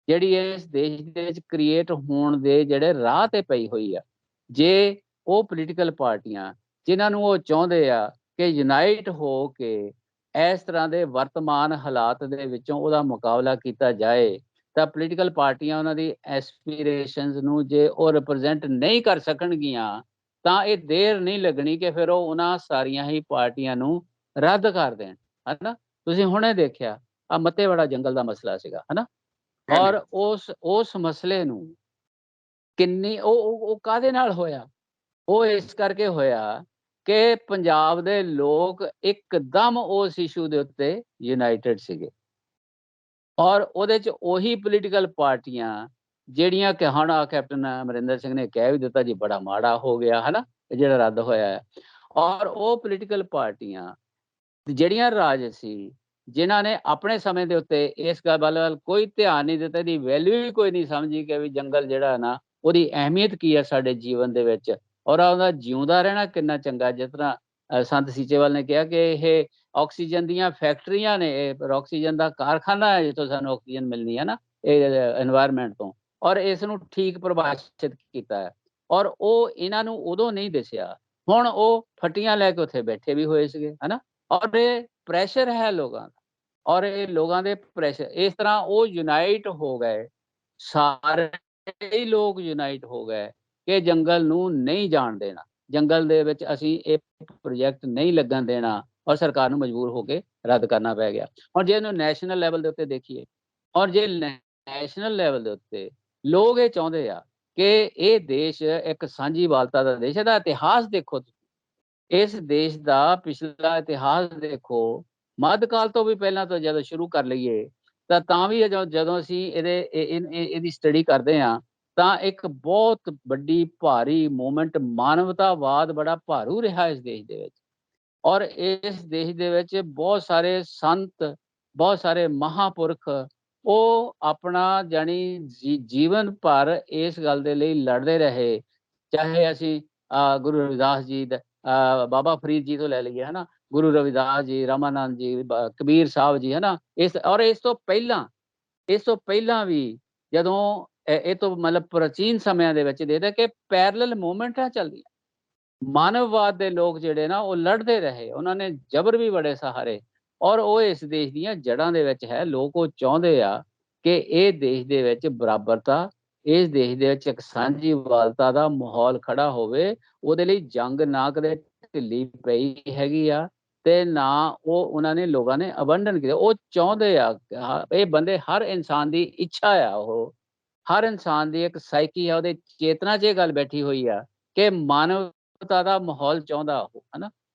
ਜਿਹੜੀ ਇਸ ਦੇਸ਼ ਦੇ ਵਿੱਚ ਕ੍ਰੀਏਟ ਹੋਣ ਦੇ ਜਿਹੜੇ ਰਾਹ ਤੇ ਪਈ ਹੋਈ ਆ। ਜੇ ਉਹ ਪੋਲੀਟੀਕਲ ਪਾਰਟੀਆਂ ਜਿਨ੍ਹਾਂ ਨੂੰ ਉਹ ਚਾਹੁੰਦੇ ਆ ਕਿ ਯੂਨਾਈਟ ਹੋ ਕੇ ਇਸ ਤਰ੍ਹਾਂ ਦੇ ਵਰਤਮਾਨ ਹਾਲਾਤ ਦੇ ਵਿੱਚੋਂ ਉਹਦਾ ਮੁਕਾਬਲਾ ਕੀਤਾ ਜਾਏ, ਤਾਂ ਪੋਲੀਟੀਕਲ ਪਾਰਟੀਆਂ ਉਹਨਾਂ ਦੀ ਐਸਪੀਰੇਸ਼ਨਸ ਨੂੰ ਜੇ ਉਹ ਰਿਪਰੈਜ਼ੈਂਟ ਨਹੀਂ ਕਰ ਸਕਣਗੀਆਂ, ਤਾਂ ਇਹ ਦੇਰ ਨਹੀਂ ਲੱਗਣੀ ਕਿ ਫਿਰ ਉਹ ਉਹਨਾਂ ਸਾਰੀਆਂ ਹੀ ਪਾਰਟੀਆਂ ਨੂੰ ਰੱਦ ਕਰ ਦੇਣ, ਹੈ ਨਾ। ਤੁਸੀਂ ਹੁਣੇ ਦੇਖਿਆ ਆ ਮੱਤੇਵਾੜਾ ਜੰਗਲ ਦਾ ਮਸਲਾ ਸੀਗਾ, ਹੈ ਨਾ।
ਹਾਂਜੀ।
ਔਰ ਉਸ ਮਸਲੇ ਨੂੰ ਕਿੰਨੀ ਉਹ ਕਾਹਦੇ ਨਾਲ ਹੋਇਆ? ਉਹ ਇਸ ਕਰਕੇ ਹੋਇਆ ਕਿ ਪੰਜਾਬ ਦੇ ਲੋਕ ਇੱਕਦਮ ਉਸ ਇਸ਼ੂ ਦੇ ਉੱਤੇ ਯੂਨਾਈਟਿਡ ਸੀਗੇ, ਔਰ ਉਹਦੇ 'ਚ ਉਹੀ ਪੋਲੀਟੀਕਲ ਪਾਰਟੀਆਂ ਜਿਹੜੀਆਂ ਕਿ ਹੁਣ ਕੈਪਟਨ ਅਮਰਿੰਦਰ ਸਿੰਘ ਨੇ ਕਹਿ ਵੀ ਦਿੱਤਾ ਜੀ ਬੜਾ ਮਾੜਾ ਹੋ ਗਿਆ, ਹੈ ਨਾ, ਜਿਹੜਾ ਰੱਦ ਹੋਇਆ ਹੈ। ਔਰ ਉਹ ਪੋਲੀਟੀਕਲ ਪਾਰਟੀਆਂ ਜਿਹੜੀਆਂ ਰਾਜਸੀ, ਜਿਨ੍ਹਾਂ ਨੇ ਆਪਣੇ ਸਮੇਂ ਦੇ ਉੱਤੇ ਇਸ ਗੱਲ ਵੱਲ ਕੋਈ ਧਿਆਨ ਨਹੀਂ ਦਿੱਤਾ, ਇਹਦੀ ਵੈਲਿਊ ਹੀ ਕੋਈ ਨਹੀਂ ਸਮਝੀ ਕਿ ਵੀ ਜੰਗਲ ਜਿਹੜਾ ਨਾ ਉਹਦੀ ਅਹਿਮੀਅਤ ਕੀ ਹੈ ਸਾਡੇ ਜੀਵਨ ਦੇ ਵਿੱਚ, ਔਰ ਉਹਦਾ ਜਿਉਂਦਾ ਰਹਿਣਾ ਕਿੰਨਾ ਚੰਗਾ। ਜਿਸ ਤਰ੍ਹਾਂ ਸੰਤ ਸੀਚੇਵਾਲ ਨੇ ਕਿਹਾ ਕਿ ਇਹ ਆਕਸੀਜਨ ਦੀਆਂ ਫੈਕਟਰੀਆਂ ਨੇ, ਇਹ ਆਕਸੀਜਨ ਦਾ ਕਾਰਖਾਨਾ ਹੈ ਜਿੱਥੋਂ ਸਾਨੂੰ ਆਕਸੀਜਨ ਮਿਲਣੀ ਹੈ ਨਾ, ਇਹ এনवायरमेंट ਤੋਂ, ਔਰ ਇਸ ਨੂੰ ਠੀਕ ਪਰਿਭਾਸ਼ਿਤ ਕੀਤਾ ਹੈ। ਔਰ ਉਹ ਇਹਨਾਂ ਨੂੰ ਉਦੋਂ ਨਹੀਂ ਦਿਸਿਆ, ਹੁਣ ਉਹ ਫੱਟੀਆਂ ਲੈ ਕੇ ਉੱਥੇ ਬੈਠੇ ਵੀ ਹੋਏ ਸੀਗੇ, ਹੈ ਨਾ। ਔਰ ਇਹ ਪ੍ਰੈਸ਼ਰ ਹੈ ਲੋਕਾਂ ਦਾ, ਔਰ ਇਹ ਲੋਕਾਂ ਦੇ ਪ੍ਰੈਸ਼ਰ ਇਸ ਤਰ੍ਹਾਂ ਉਹ ਯੂਨਾਈਟ ਹੋ ਗਏ, ਸਾਰੇ ਹੀ ਲੋਕ ਯੂਨਾਈਟ ਹੋ ਗਏ ਕਿ ਜੰਗਲ ਨੂੰ ਨਹੀਂ ਜਾਣ ਦੇਣਾ, ਜੰਗਲ ਦੇ ਵਿੱਚ ਅਸੀਂ ਇਹ ਪ੍ਰੋਜੈਕਟ ਨਹੀਂ ਲੱਗਣ ਦੇਣਾ, ਔਰ ਸਰਕਾਰ ਨੂੰ ਮਜਬੂਰ ਹੋ ਕੇ ਰੱਦ ਕਰਨਾ ਪੈ ਗਿਆ। ਹੁਣ ਜੇ ਇਹਨੂੰ ਨੈਸ਼ਨਲ ਲੈਵਲ ਦੇ ਉੱਤੇ ਦੇਖੀਏ, ਔਰ ਜੇ ਨੈਸ਼ਨਲ ਲੈਵਲ ਦੇ ਉੱਤੇ ਲੋਕ ਇਹ ਚਾਹੁੰਦੇ ਆ ਕਿ ਇਹ ਦੇਸ਼ ਇੱਕ ਸਾਂਝੀਵਾਲਤਾ ਦਾ ਦੇਸ਼ ਹੈ। ਇਹਦਾ ਇਤਿਹਾਸ ਦੇਖੋ, ਇਸ ਦੇਸ਼ ਦਾ ਪਿਛਲਾ ਇਤਿਹਾਸ ਦੇਖੋ, ਮੱਧਕਾਲ ਤੋਂ ਵੀ ਪਹਿਲਾਂ ਤੋਂ ਜਦੋਂ ਸ਼ੁਰੂ ਕਰ ਲਈਏ ਤਾਂ ਵੀ ਜਦੋਂ ਅਸੀਂ ਇਹਦੀ ਸਟੱਡੀ ਕਰਦੇ ਹਾਂ ਤਾਂ ਇੱਕ ਬਹੁਤ ਵੱਡੀ ਭਾਰੀ ਮੂਵਮੈਂਟ, ਮਾਨਵਤਾਵਾਦ ਬੜਾ ਭਾਰੂ ਰਿਹਾ ਇਸ ਦੇਸ਼ ਦੇ ਵਿੱਚ। ਔਰ ਇਸ ਦੇਸ਼ ਦੇ ਵਿੱਚ ਬਹੁਤ ਸਾਰੇ ਸੰਤ, ਬਹੁਤ ਸਾਰੇ ਮਹਾਂਪੁਰਖ ਉਹ ਆਪਣਾ ਜਾਣੀ ਜੀਵਨ ਭਰ ਇਸ ਗੱਲ ਦੇ ਲਈ ਲੜਦੇ ਰਹੇ। ਚਾਹੇ ਅਸੀਂ ਗੁਰੂ ਰਵਿਦਾਸ ਜੀ ਦਾ ਬਾਬਾ ਫਰੀਦ ਜੀ ਤੋਂ ਲੈ ਲਈਏ, ਹੈ ਨਾ, ਗੁਰੂ ਰਵਿਦਾਸ ਜੀ, ਰਾਮਾਨੰਦ ਜੀ, ਕਬੀਰ ਸਾਹਿਬ ਜੀ, ਹੈ ਨਾ, ਇਸ ਤੋਂ ਪਹਿਲਾਂ ਵੀ ਜਦੋਂ ਇਹ ਤੋਂ ਮਤਲਬ ਪ੍ਰਾਚੀਨ ਸਮਿਆਂ ਦੇ ਵਿੱਚ ਦੇਖਦੇ ਕਿ ਪੈਰਲਲ ਮੂਵਮੈਂਟਾਂ ਚੱਲਦੀਆਂ। ਮਾਨਵਵਾਦ ਦੇ ਲੋਕ ਜਿਹੜੇ ਨਾ ਉਹ ਲੜਦੇ ਰਹੇ, ਉਹਨਾਂ ਨੇ ਜ਼ਬਰ ਵੀ ਬੜੇ ਸਹਾਰੇ, ਔਰ ਉਹ ਇਸ ਦੇਸ਼ ਦੀਆਂ ਜੜ੍ਹਾਂ ਦੇ ਵਿੱਚ ਹੈ। ਲੋਕ ਉਹ ਚਾਹੁੰਦੇ ਆ ਕਿ ਇਹ ਦੇਸ਼ ਦੇ ਵਿੱਚ ਬਰਾਬਰਤਾ, ਇਸ ਦੇਸ਼ ਦੇ ਵਿੱਚ ਇੱਕ ਸਾਂਝੀਵਾਲਤਾ ਦਾ ਮਾਹੌਲ ਖੜਾ ਹੋਵੇ। ਉਹਦੇ ਲਈ ਜੰਗ ਨਾ ਕਦੇ ਢਿੱਲੀ ਪਈ ਹੈਗੀ ਆ, ਤੇ ਨਾ ਉਹਨਾਂ ਨੇ ਲੋਕਾਂ ਨੇ ਅਬੰਡਨ ਕੀਤਾ। ਉਹ ਚਾਹੁੰਦੇ ਆ, ਇਹ ਬੰਦੇ, ਹਰ ਇਨਸਾਨ ਦੀ ਇੱਛਾ ਆ, ਉਹ ਹਰ ਇਨਸਾਨ ਦੀ ਇੱਕ ਸਾਈਕੀ ਆ, ਉਹਦੇ ਚੇਤਨਾ 'ਚ ਇਹ ਗੱਲ ਬੈਠੀ ਹੋਈ ਆ ਕਿ ਮਾਨਵਤਾ ਦਾ ਮਾਹੌਲ ਚਾਹੁੰਦਾ ਉਹ, ਹਨਾ।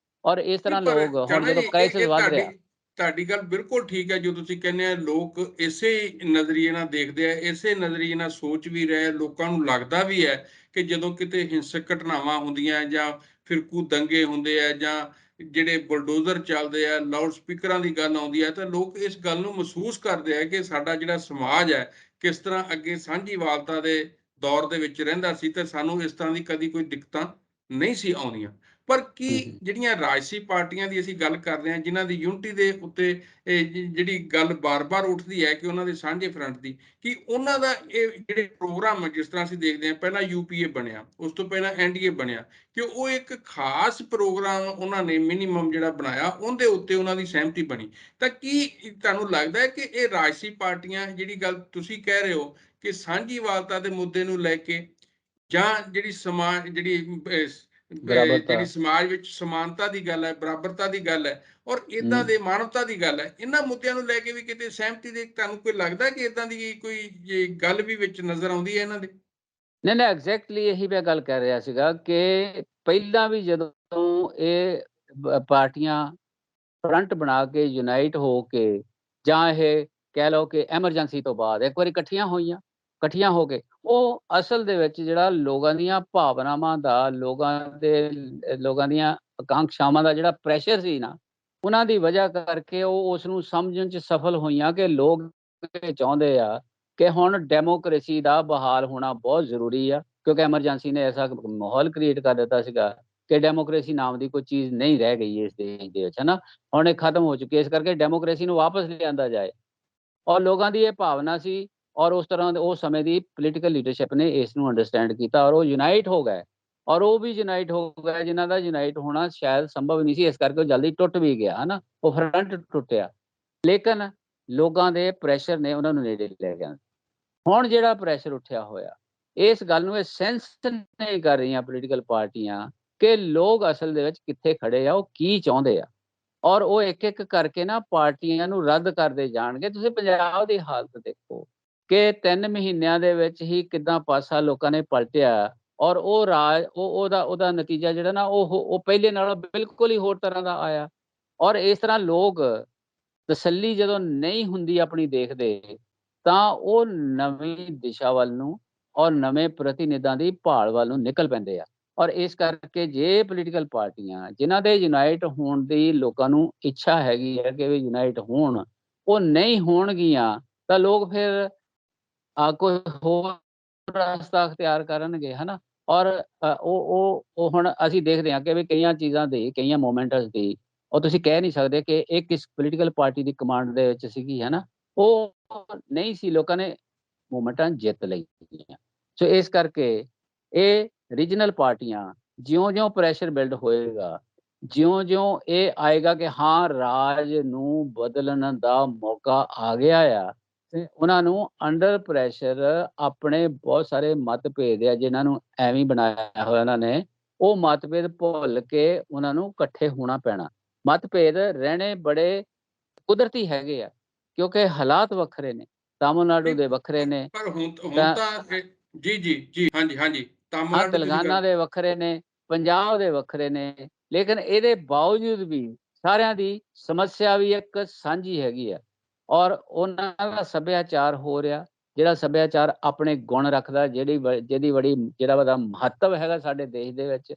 ਔਰ ਇਸ
ਨਹੀਂ,
ਤਰ੍ਹਾਂ
ਪਰ
ਲੋਕ ਹੁਣ
ਜਾਣਾ ਜੀ,
ਜਦੋਂ ਕ੍ਰਾਈਸਿਸ
ਇਹ
ਵੱਧ
ਤੁਹਾਡੀ
ਰਿਹਾ।
ਤੁਹਾਡੀ ਗੱਲ ਬਿਲਕੁਲ ਠੀਕ ਹੈ। ਜੋ ਤੁਸੀਂ ਕਹਿੰਦੇ ਆ, ਲੋਕ ਇਸੇ ਨਜ਼ਰੀਏ ਨਾਲ ਦੇਖਦੇ ਆ, ਇਸੇ ਨਜ਼ਰੀਏ ਨਾਲ ਸੋਚ ਵੀ ਰਹੇ। ਲੋਕਾਂ ਨੂੰ ਲੱਗਦਾ ਵੀ ਹੈ ਕਿ ਜਦੋਂ ਕਿਤੇ ਹਿੰਸਕ ਘਟਨਾਵਾਂ ਹੁੰਦੀਆਂ ਜਾਂ ਫਿਰਕੂ ਦੰਗੇ ਹੁੰਦੇ ਆ ਜਾਂ ਜਿਹੜੇ ਬੁਲਡੋਜ਼ਰ ਚੱਲਦੇ ਆ, ਲਾਊਡ ਸਪੀਕਰਾਂ ਦੀ ਗੱਲ ਆਉਂਦੀ ਹੈ, ਤਾਂ ਲੋਕ ਇਸ ਗੱਲ ਨੂੰ ਮਹਿਸੂਸ ਕਰਦੇ ਆ ਕਿ ਸਾਡਾ ਜਿਹੜਾ ਸਮਾਜ ਹੈ ਕਿਸ ਤਰ੍ਹਾਂ ਅੱਗੇ ਸਾਂਝੀਵਾਲਤਾ ਦੇ ਦੌਰ ਦੇ ਵਿੱਚ ਰਹਿੰਦਾ ਸੀ, ਤੇ ਸਾਨੂੰ ਇਸ ਤਰ੍ਹਾਂ ਦੀ ਕਦੀ ਕੋਈ ਦਿੱਕਤਾਂ ਨਹੀਂ ਸੀ ਆਉਂਦੀਆਂ। ਪਰ ਕੀ ਜਿਹੜੀਆਂ ਰਾਜਸੀ ਪਾਰਟੀਆਂ ਦੀ ਅਸੀਂ ਗੱਲ ਕਰ ਰਹੇ ਹਾਂ, ਜਿਨ੍ਹਾਂ ਦੀ ਯੂਨਿਟੀ ਦੇ ਉੱਤੇ ਜਿਹੜੀ ਗੱਲ ਬਾਰ-ਬਾਰ ਉੱਠਦੀ ਹੈ ਕਿ ਉਹਨਾਂ ਦੇ ਸਾਂਝੇ ਫਰੰਟ ਦੀ, ਕਿ ਉਹਨਾਂ ਦਾ ਇਹ ਜਿਹੜੇ ਪ੍ਰੋਗਰਾਮ ਹੈ, ਜਿਸ ਤਰ੍ਹਾਂ ਅਸੀਂ ਦੇਖਦੇ ਹਾਂ, ਪਹਿਲਾਂ UPA ਬਣਿਆ, ਉਸ ਤੋਂ ਪਹਿਲਾਂ NDA ਬਣਿਆ, ਕਿ ਉਹ ਇੱਕ ਖਾਸ ਪ੍ਰੋਗਰਾਮ ਉਹਨਾਂ ਨੇ ਮਿਨੀਮਮ ਜਿਹੜਾ ਬਣਾਇਆ, ਉਹਦੇ ਉੱਤੇ ਉਹਨਾਂ ਦੀ ਸਹਿਮਤੀ ਬਣੀ। ਤਾਂ ਕੀ ਤੁਹਾਨੂੰ ਲੱਗਦਾ ਹੈ ਕਿ ਇਹ ਰਾਜਸੀ ਪਾਰਟੀਆਂ, ਜਿਹੜੀ ਗੱਲ ਤੁਸੀਂ ਕਹਿ ਰਹੇ ਹੋ ਕਿ ਸਾਂਝੀਵਾਲਤਾ ਦੇ ਮੁੱਦੇ ਨੂੰ ਲੈ ਕੇ, ਜਾਂ ਜਿਹੜੀ ਸਮਾਜ
ਬਰਾਬਰਤਾ।
ਜਿਹੜੀ ਸਮਾਜ ਵਿੱਚ ਸਮਾਨਤਾ ਦੀ ਗੱਲ ਹੈ, ਬਰਾਬਰਤਾ ਦੀ ਗੱਲ ਹੈ, ਔਰ ਇਦਾਂ ਦੇ ਮਾਨਵਤਾ ਦੀ ਗੱਲ ਹੈ, ਇਹਨਾਂ ਮੁੱਦਿਆਂ ਨੂੰ ਲੈ ਕੇ ਵੀ ਕਿਤੇ ਸਹਿਮਤੀ ਦੇ ਤੁਹਾਨੂੰ ਕੋਈ ਲੱਗਦਾ ਕਿ ਇਦਾਂ ਦੀ ਕੋਈ ਗੱਲ ਵੀ ਵਿੱਚ ਨਜ਼ਰ ਆਉਂਦੀ ਹੈ ਇਹਨਾਂ ਦੇ?
ਨਹੀਂ ਨਹੀਂ, ਐਗਜ਼ੈਕਟਲੀ ਇਹੀ ਮੈਂ ਗੱਲ ਕਰ ਰਿਹਾ ਸੀਗਾ ਕਿ ਪਹਿਲਾਂ ਵੀ ਜਦੋਂ ਇਹ ਪਾਰਟੀਆਂ ਫਰੰਟ ਬਣਾ ਕੇ ਯੂਨਾਈਟ ਹੋ ਕੇ, ਜਾਂ ਇਹ ਕਹਿ ਲਓ ਕਿ ਐਮਰਜੈਂਸੀ ਤੋਂ ਬਾਅਦ ਇੱਕ ਵਾਰੀ ਇਕੱਠੀਆਂ ਹੋ ਕੇ, ਉਹ ਅਸਲ ਦੇ ਵਿੱਚ ਜਿਹੜਾ ਲੋਕਾਂ ਦੀਆਂ ਭਾਵਨਾਵਾਂ ਦਾ, ਲੋਕਾਂ ਦੀਆਂ ਆਕਾਂਖਸ਼ਾਵਾਂ ਦਾ ਜਿਹੜਾ ਪ੍ਰੈਸ਼ਰ ਸੀ ਨਾ, ਉਹਨਾਂ ਦੀ ਵਜ੍ਹਾ ਕਰਕੇ ਉਹ ਉਸ ਨੂੰ ਸਮਝਣ 'ਚ ਸਫਲ ਹੋਈਆਂ ਕਿ ਲੋਕ ਇਹ ਚਾਹੁੰਦੇ ਆ ਕਿ ਹੁਣ ਡੈਮੋਕ੍ਰੇਸੀ ਦਾ ਬਹਾਲ ਹੋਣਾ ਬਹੁਤ ਜ਼ਰੂਰੀ ਆ, ਕਿਉਂਕਿ ਐਮਰਜੈਂਸੀ ਨੇ ਐਸਾ ਮਾਹੌਲ ਕ੍ਰੀਏਟ ਕਰ ਦਿੱਤਾ ਸੀਗਾ ਕਿ ਡੈਮੋਕ੍ਰੇਸੀ ਨਾਮ ਦੀ ਕੋਈ ਚੀਜ਼ ਨਹੀਂ ਰਹਿ ਗਈ ਇਸ ਦੇਸ਼ ਦੇ ਵਿੱਚ, ਹੈ ਨਾ। ਹੁਣ ਇਹ ਖਤਮ ਹੋ ਚੁੱਕੀ ਹੈ, ਇਸ ਕਰਕੇ ਡੈਮੋਕ੍ਰੇਸੀ ਨੂੰ ਵਾਪਸ ਲਿਆਂਦਾ ਜਾਏ। ਔਰ ਲੋਕਾਂ ਦੀ ਇਹ ਭਾਵਨਾ ਸੀ, ਔਰ ਉਸ ਤਰ੍ਹਾਂ ਦੇ ਉਸ ਸਮੇਂ ਦੀ ਪੋਲੀਟੀਕਲ ਲੀਡਰਸ਼ਿਪ ਨੇ ਇਸ ਨੂੰ ਅੰਡਰਸਟੈਂਡ ਕੀਤਾ, ਔਰ ਉਹ ਯੂਨਾਈਟ ਹੋ ਗਏ। ਔਰ ਉਹ ਵੀ ਯੂਨਾਈਟ ਹੋ ਗਏ ਜਿਨ੍ਹਾਂ ਦਾ ਯੂਨਾਈਟ ਹੋਣਾ ਸ਼ਾਇਦ ਸੰਭਵ ਨਹੀਂ ਸੀ, ਇਸ ਕਰਕੇ ਉਹ ਜਲਦੀ ਟੁੱਟ ਵੀ ਗਿਆ, ਹੈ ਨਾ, ਉਹ ਫਰੰਟ ਟੁੱਟਿਆ। ਲੇਕਿਨ ਲੋਕਾਂ ਦੇ ਪ੍ਰੈਸ਼ਰ ਨੇ ਉਹਨਾਂ ਨੂੰ ਨੇੜੇ ਲੈ ਗਿਆ। ਹੁਣ ਜਿਹੜਾ ਪ੍ਰੈਸ਼ਰ ਉੱਠਿਆ ਹੋਇਆ, ਇਸ ਗੱਲ ਨੂੰ ਇਹ ਸੈਂਸ ਨਹੀਂ ਕਰ ਰਹੀਆਂ ਪੋਲੀਟੀਕਲ ਪਾਰਟੀਆਂ ਕਿ ਲੋਕ ਅਸਲ ਦੇ ਵਿੱਚ ਕਿੱਥੇ ਖੜੇ ਆ, ਉਹ ਕੀ ਚਾਹੁੰਦੇ ਆ, ਔਰ ਉਹ ਇੱਕ ਕਰਕੇ ਨਾ ਪਾਰਟੀਆਂ ਨੂੰ ਰੱਦ ਕਰਦੇ ਜਾਣਗੇ। ਤੁਸੀਂ ਪੰਜਾਬ ਦੀ ਹਾਲਤ ਦੇਖੋ ਕਿ 3 ਮਹੀਨਿਆਂ ਦੇ ਵਿੱਚ ਹੀ ਕਿੱਦਾਂ ਪਾਸਾ ਲੋਕਾਂ ਨੇ ਪਲਟਿਆ, ਔਰ ਉਹ ਰਾਜ ਉਹਦਾ ਨਤੀਜਾ ਜਿਹੜਾ ਨਾ ਉਹ ਪਹਿਲੇ ਨਾਲੋਂ ਬਿਲਕੁਲ ਹੀ ਹੋਰ ਤਰ੍ਹਾਂ ਦਾ ਆਇਆ। ਔਰ ਇਸ ਤਰ੍ਹਾਂ ਲੋਕ ਤਸੱਲੀ ਜਦੋਂ ਨਹੀਂ ਹੁੰਦੀ ਆਪਣੀ ਦੇਖਦੇ, ਤਾਂ ਉਹ ਨਵੀਂ ਦਿਸ਼ਾ ਵੱਲ ਨੂੰ ਔਰ ਨਵੇਂ ਪ੍ਰਤੀਨਿਧਾਂ ਦੀ ਭਾਲ ਵੱਲ ਨੂੰ ਨਿਕਲ ਪੈਂਦੇ ਆ। ਔਰ ਇਸ ਕਰਕੇ ਜੇ ਪੋਲੀਟੀਕਲ ਪਾਰਟੀਆਂ ਜਿਨ੍ਹਾਂ ਦੇ ਯੂਨਾਈਟ ਹੋਣ ਦੀ ਲੋਕਾਂ ਨੂੰ ਇੱਛਾ ਹੈਗੀ ਹੈ ਕਿ ਵੀ ਯੂਨਾਈਟ ਹੋਣ, ਉਹ ਨਹੀਂ ਹੋਣਗੀਆਂ, ਤਾਂ ਲੋਕ ਫਿਰ ਕੋਈ ਹੋਰ ਰਸਤਾ ਅਖਤਿਆਰ ਕਰਨਗੇ, ਹੈ ਨਾ। ਔਰ ਉਹ ਹੁਣ ਅਸੀਂ ਦੇਖਦੇ ਹਾਂ ਕਿ ਵੀ ਕਈਆਂ ਚੀਜ਼ਾਂ ਦੀ, ਕਈਆਂ ਮੂਵਮੈਂਟਸ ਦੀ, ਉਹ ਤੁਸੀਂ ਕਹਿ ਨਹੀਂ ਸਕਦੇ ਕਿ ਇਹ ਕਿਸ ਪੋਲੀਟੀਕਲ ਪਾਰਟੀ ਦੀ ਕਮਾਂਡ ਦੇ ਵਿੱਚ ਸੀਗੀ, ਹੈ ਨਾ। ਉਹ ਨਹੀਂ ਸੀ, ਲੋਕਾਂ ਨੇ ਮੂਵਮੈਂਟਾਂ ਜਿੱਤ ਲਈਆਂ। ਸੋ ਇਸ ਕਰਕੇ ਇਹ ਰੀਜਨਲ ਪਾਰਟੀਆਂ, ਜਿਉਂ-ਜਿਉਂ ਪ੍ਰੈਸ਼ਰ ਬਿਲਡ ਹੋਏਗਾ, ਜਿਉਂ-ਜਿਉਂ ਇਹ ਆਏਗਾ ਕਿ ਹਾਂ ਰਾਜ ਨੂੰ ਬਦਲਣ ਦਾ ਮੌਕਾ ਆ ਗਿਆ ਆ, ਤੇ ਉਹਨਾਂ ਨੂੰ ਅੰਡਰ ਪ੍ਰੈਸ਼ਰ ਆਪਣੇ ਬਹੁਤ ਸਾਰੇ ਮਤਭੇਦ ਆ ਜਿਨ੍ਹਾਂ ਨੂੰ ਐਵੇਂ ਬਣਾਇਆ ਹੋਇਆ ਉਹਨਾਂ ਨੇ, ਉਹ ਮਤਭੇਦ ਭੁੱਲ ਕੇ ਉਹਨਾਂ ਨੂੰ ਇਕੱਠੇ ਹੋਣਾ ਪੈਣਾ। ਮਤਭੇਦ ਰਹਿਣੇ ਬੜੇ ਕੁਦਰਤੀ ਹੈਗੇ ਆ, ਕਿਉਂਕਿ ਹਾਲਾਤ ਵੱਖਰੇ ਨੇ, ਤਾਮਿਲਨਾਡੂ
ਨਹੀਂ,
ਦੇ ਵੱਖਰੇ ਨੇ,
ਪਰ ਹੁਣ ਤਾਂ ਜੀ ਜੀ ਜੀ, ਹਾਂਜੀ ਹਾਂਜੀ, ਤਾਮਿਲਨਾਡੂ ਤੁਸੀਂ
ਤੇਲੰਗਾਨਾ
ਗੱਲ।
ਦੇ ਵੱਖਰੇ ਨੇ, ਪੰਜਾਬ ਦੇ ਵੱਖਰੇ ਨੇ, ਲੇਕਿਨ ਇਹਦੇ ਬਾਵਜੂਦ ਵੀ ਸਾਰਿਆਂ ਦੀ ਸਮੱਸਿਆ ਵੀ ਇੱਕ ਸਾਂਝੀ ਹੈਗੀ ਆ। ਔਰ ਉਹਨਾਂ ਦਾ ਸੱਭਿਆਚਾਰ ਹੋ ਰਿਹਾ, ਜਿਹੜਾ ਸੱਭਿਆਚਾਰ ਆਪਣੇ ਗੁਣ ਰੱਖਦਾ, ਜਿਹਦੀ ਜਿਹੜਾ ਉਹਦਾ ਮਹੱਤਵ ਹੈਗਾ ਸਾਡੇ ਦੇਸ਼ ਦੇ ਵਿੱਚ।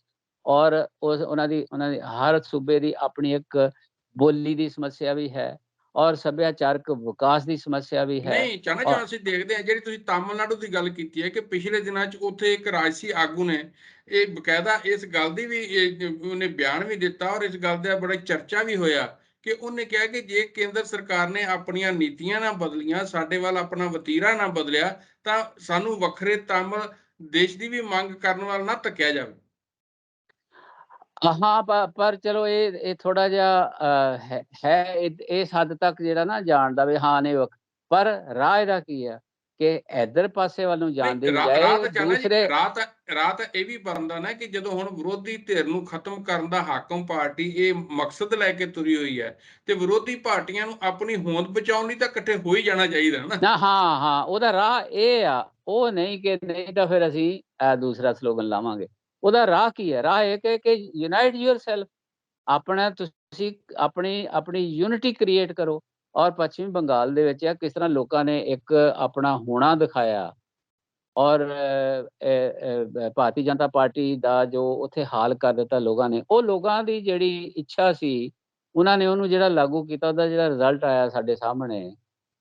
ਔਰ ਉਹਨਾਂ ਦੀ ਹਰ ਸੂਬੇ ਦੀ ਆਪਣੀ ਇੱਕ ਬੋਲੀ ਦੀ ਸਮੱਸਿਆ ਵੀ ਹੈ, ਔਰ ਸੱਭਿਆਚਾਰਕ ਵਿਕਾਸ ਦੀ ਸਮੱਸਿਆ ਵੀ ਹੈ।
ਨਹੀਂ ਚਾਹਨਾ
ਔਰ
ਜੋ ਅਸੀਂ ਦੇਖਦੇ ਹਾਂ, ਜਿਹੜੀ ਤੁਸੀਂ ਤਾਮਿਲਨਾਡੂ ਦੀ ਗੱਲ ਕੀਤੀ ਹੈ ਕਿ ਪਿਛਲੇ ਦਿਨਾਂ 'ਚ ਉੱਥੇ ਇੱਕ ਰਾਜਸੀ ਆਗੂ ਨੇ ਇਹ ਬਕਾਇਦਾ ਇਸ ਗੱਲ ਦੀ ਵੀ ਉਹਨੇ ਬਿਆਨ ਵੀ ਦਿੱਤਾ ਔਰ ਇਸ ਗੱਲ ਦਾ ਬੜਾ ਚਰਚਾ ਵੀ ਹੋਇਆ ਕਿ ਉਹਨੇ ਕਿਹਾ ਕਿ ਜੇ ਕੇਂਦਰ ਸਰਕਾਰ ਨੇ ਆਪਣੀਆਂ ਨੀਤੀਆਂ ਨਾ ਬਦਲੀਆਂ, ਸਾਡੇ ਵੱਲ ਆਪਣਾ ਵਤੀਰਾ ਨਾ ਬਦਲਿਆ, ਤਾਂ ਸਾਨੂੰ ਵੱਖਰੇ ਤਾਮਿਲ ਦੇਸ਼ ਦੀ ਵੀ ਮੰਗ ਕਰਨ ਵੱਲ ਨਾ ਧੱਕਿਆ ਜਾਵੇ।
ਹਾਂ, ਪਰ ਚਲੋ ਇਹ ਥੋੜਾ ਜਿਹਾ ਹੈ ਇਸ ਹੱਦ ਤੱਕ ਜਿਹੜਾ ਨਾ ਜਾਣਦਾ ਵੀ ਹਾਂ ਨਹੀਂ ਪਰ ਰਾਹ ਇਹਦਾ ਕੀ ਆ ਕਿ ਇੱਧਰ ਪਾਸੇ ਵੱਲ ਨੂੰ ਜਾਣ
ਨਹੀਂ
ਦੀ
ਰਾਹ
ਬਜਾਏ
ਤਾਂ ਚਾਹਨਾ ਜੀ,
ਦੂਸਰੇ
ਰਾਹ ਤਾਂ ਇਹ ਵੀ ਬਣਦਾ ਨਾ ਕਿ ਜਦੋਂ ਹੁਣ ਵਿਰੋਧੀ ਧਿਰ ਨੂੰ ਖਤਮ ਕਰਨ ਦਾ ਹਾਕਮ ਪਾਰਟੀ ਇਹ ਮਕਸਦ ਲੈ ਕੇ ਤੁਰੀ ਹੋਈ ਹੈ ਤੇ ਵਿਰੋਧੀ ਪਾਰਟੀਆਂ ਨੂੰ ਆਪਣੀ ਹੋਂਦ ਬਚਾਉਣ ਲਈ ਤਾਂ ਇਕੱਠੇ ਹੋ ਹੀ ਜਾਣਾ ਚਾਹੀਦਾ ਨਾ।
ਨਾ ਹਾਂ ਉਹਦਾ ਰਾਹ ਇਹ ਆ, ਉਹ ਨਹੀਂ ਕਿ ਨਹੀਂ ਤਾਂ ਫਿਰ ਅਸੀਂ ਦੂਸਰਾ ਸਲੋਗਨ ਲਾਵਾਂਗੇ। ਉਹਦਾ ਰਾਹ ਕੀ ਹੈ? ਰਾਹ ਇਹ ਕਿ ਯੂਨਾਈਟ ਯੂਅਰਸੈਲਫ, ਆਪਣਾ ਤੁਸੀਂ ਆਪਣੀ ਯੂਨਿਟੀ ਕ੍ਰੀਏਟ ਕਰੋ। ਔਰ ਪੱਛਮੀ ਬੰਗਾਲ ਦੇ ਵਿੱਚ ਕਿਸ ਤਰ੍ਹਾਂ ਲੋਕਾਂ ਨੇ ਇੱਕ ਆਪਣਾ ਹੋਣਾ ਦਿਖਾਇਆ ਔਰ ਭਾਰਤੀ ਜਨਤਾ ਪਾਰਟੀ ਦਾ ਜੋ ਉੱਥੇ ਹਾਲ ਕਰ ਦਿੱਤਾ ਲੋਕਾਂ ਨੇ, ਉਹ ਲੋਕਾਂ ਦੀ ਜਿਹੜੀ ਇੱਛਾ ਸੀ ਉਹਨਾਂ ਨੇ ਉਹਨੂੰ ਜਿਹੜਾ ਲਾਗੂ ਕੀਤਾ, ਉਹਦਾ ਜਿਹੜਾ ਰਿਜ਼ਲਟ ਆਇਆ ਸਾਡੇ ਸਾਹਮਣੇ।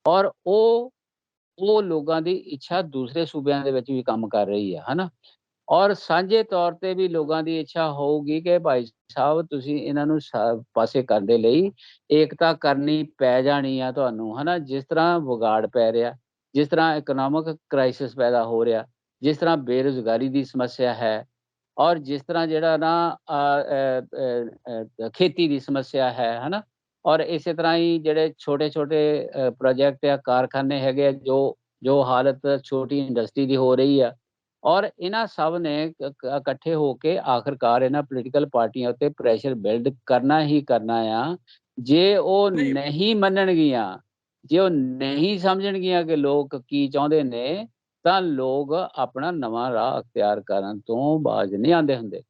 ਔਰ ਉਹ ਲੋਕਾਂ ਦੀ ਇੱਛਾ ਦੂਸਰੇ ਸੂਬਿਆਂ ਦੇ ਵਿੱਚ ਵੀ ਕੰਮ ਕਰ ਰਹੀ ਹੈ, ਹਨਾ। ਔਰ ਸਾਂਝੇ ਤੌਰ ਤੇ ਵੀ ਲੋਕਾਂ ਦੀ ਇੱਛਾ ਹੋਊਗੀ ਕਿ ਭਾਈ ਸਾਹਿਬ ਤੁਸੀਂ ਇਹਨਾਂ ਨੂੰ ਪਾਸੇ ਕਰਨ ਦੇ ਲਈ ਏਕਤਾ ਕਰਨੀ ਪੈ ਜਾਣੀ ਆ ਤੁਹਾਨੂੰ, ਹਨਾ। ਜਿਸ ਤਰ੍ਹਾਂ ਵਿਗਾੜ ਪੈ ਰਿਹਾ, ਜਿਸ ਤਰ੍ਹਾਂ ਇਕਨੋਮਿਕ ਕ੍ਰਾਈਸਿਸ ਪੈਦਾ ਹੋ ਰਿਹਾ, ਜਿਸ ਤਰ੍ਹਾਂ ਬੇਰੁਜ਼ਗਾਰੀ ਦੀ ਸਮੱਸਿਆ ਹੈ ਔਰ ਜਿਸ ਤਰ੍ਹਾਂ ਜਿਹੜਾ ਨਾ ਖੇਤੀ ਦੀ ਸਮੱਸਿਆ ਹੈ, ਹਨਾ। ਔਰ ਇਸੇ ਤਰ੍ਹਾਂ ਹੀ ਜਿਹੜੇ ਛੋਟੇ-ਛੋਟੇ ਪ੍ਰੋਜੈਕਟ ਆ, ਕਾਰਖਾਨੇ ਹੈਗੇ ਆ, ਜੋ ਹਾਲਤ ਛੋਟੀ ਇੰਡਸਟਰੀ ਦੀ ਹੋ ਰਹੀ ਆ। ਔਰ ਇਹਨਾਂ ਸਭ ਨੇ ਇਕੱਠੇ ਹੋ ਕੇ ਆਖਰਕਾਰ ਇਹਨਾਂ ਪੋਲੀਟੀਕਲ ਪਾਰਟੀਆਂ ਉੱਤੇ ਪ੍ਰੈਸ਼ਰ ਬਿਲਡ ਕਰਨਾ ਹੀ ਕਰਨਾ ਆ। ਜੇ ਉਹ
ਨਹੀਂ
ਨਹੀਂ ਮੰਨਣਗੀਆਂ, ਜੇ ਉਹ ਨਹੀਂ ਸਮਝਣਗੀਆਂ ਕਿ ਲੋਕ ਕੀ ਚਾਹੁੰਦੇ ਨੇ, ਤਾਂ ਲੋਕ ਆਪਣਾ ਨਵਾਂ ਰਾਹ ਅਖਤਿਆਰ ਕਰਨ ਤੋਂ ਬਾਜ਼ ਨਹੀਂ ਆਉਂਦੇ ਹੁੰਦੇ।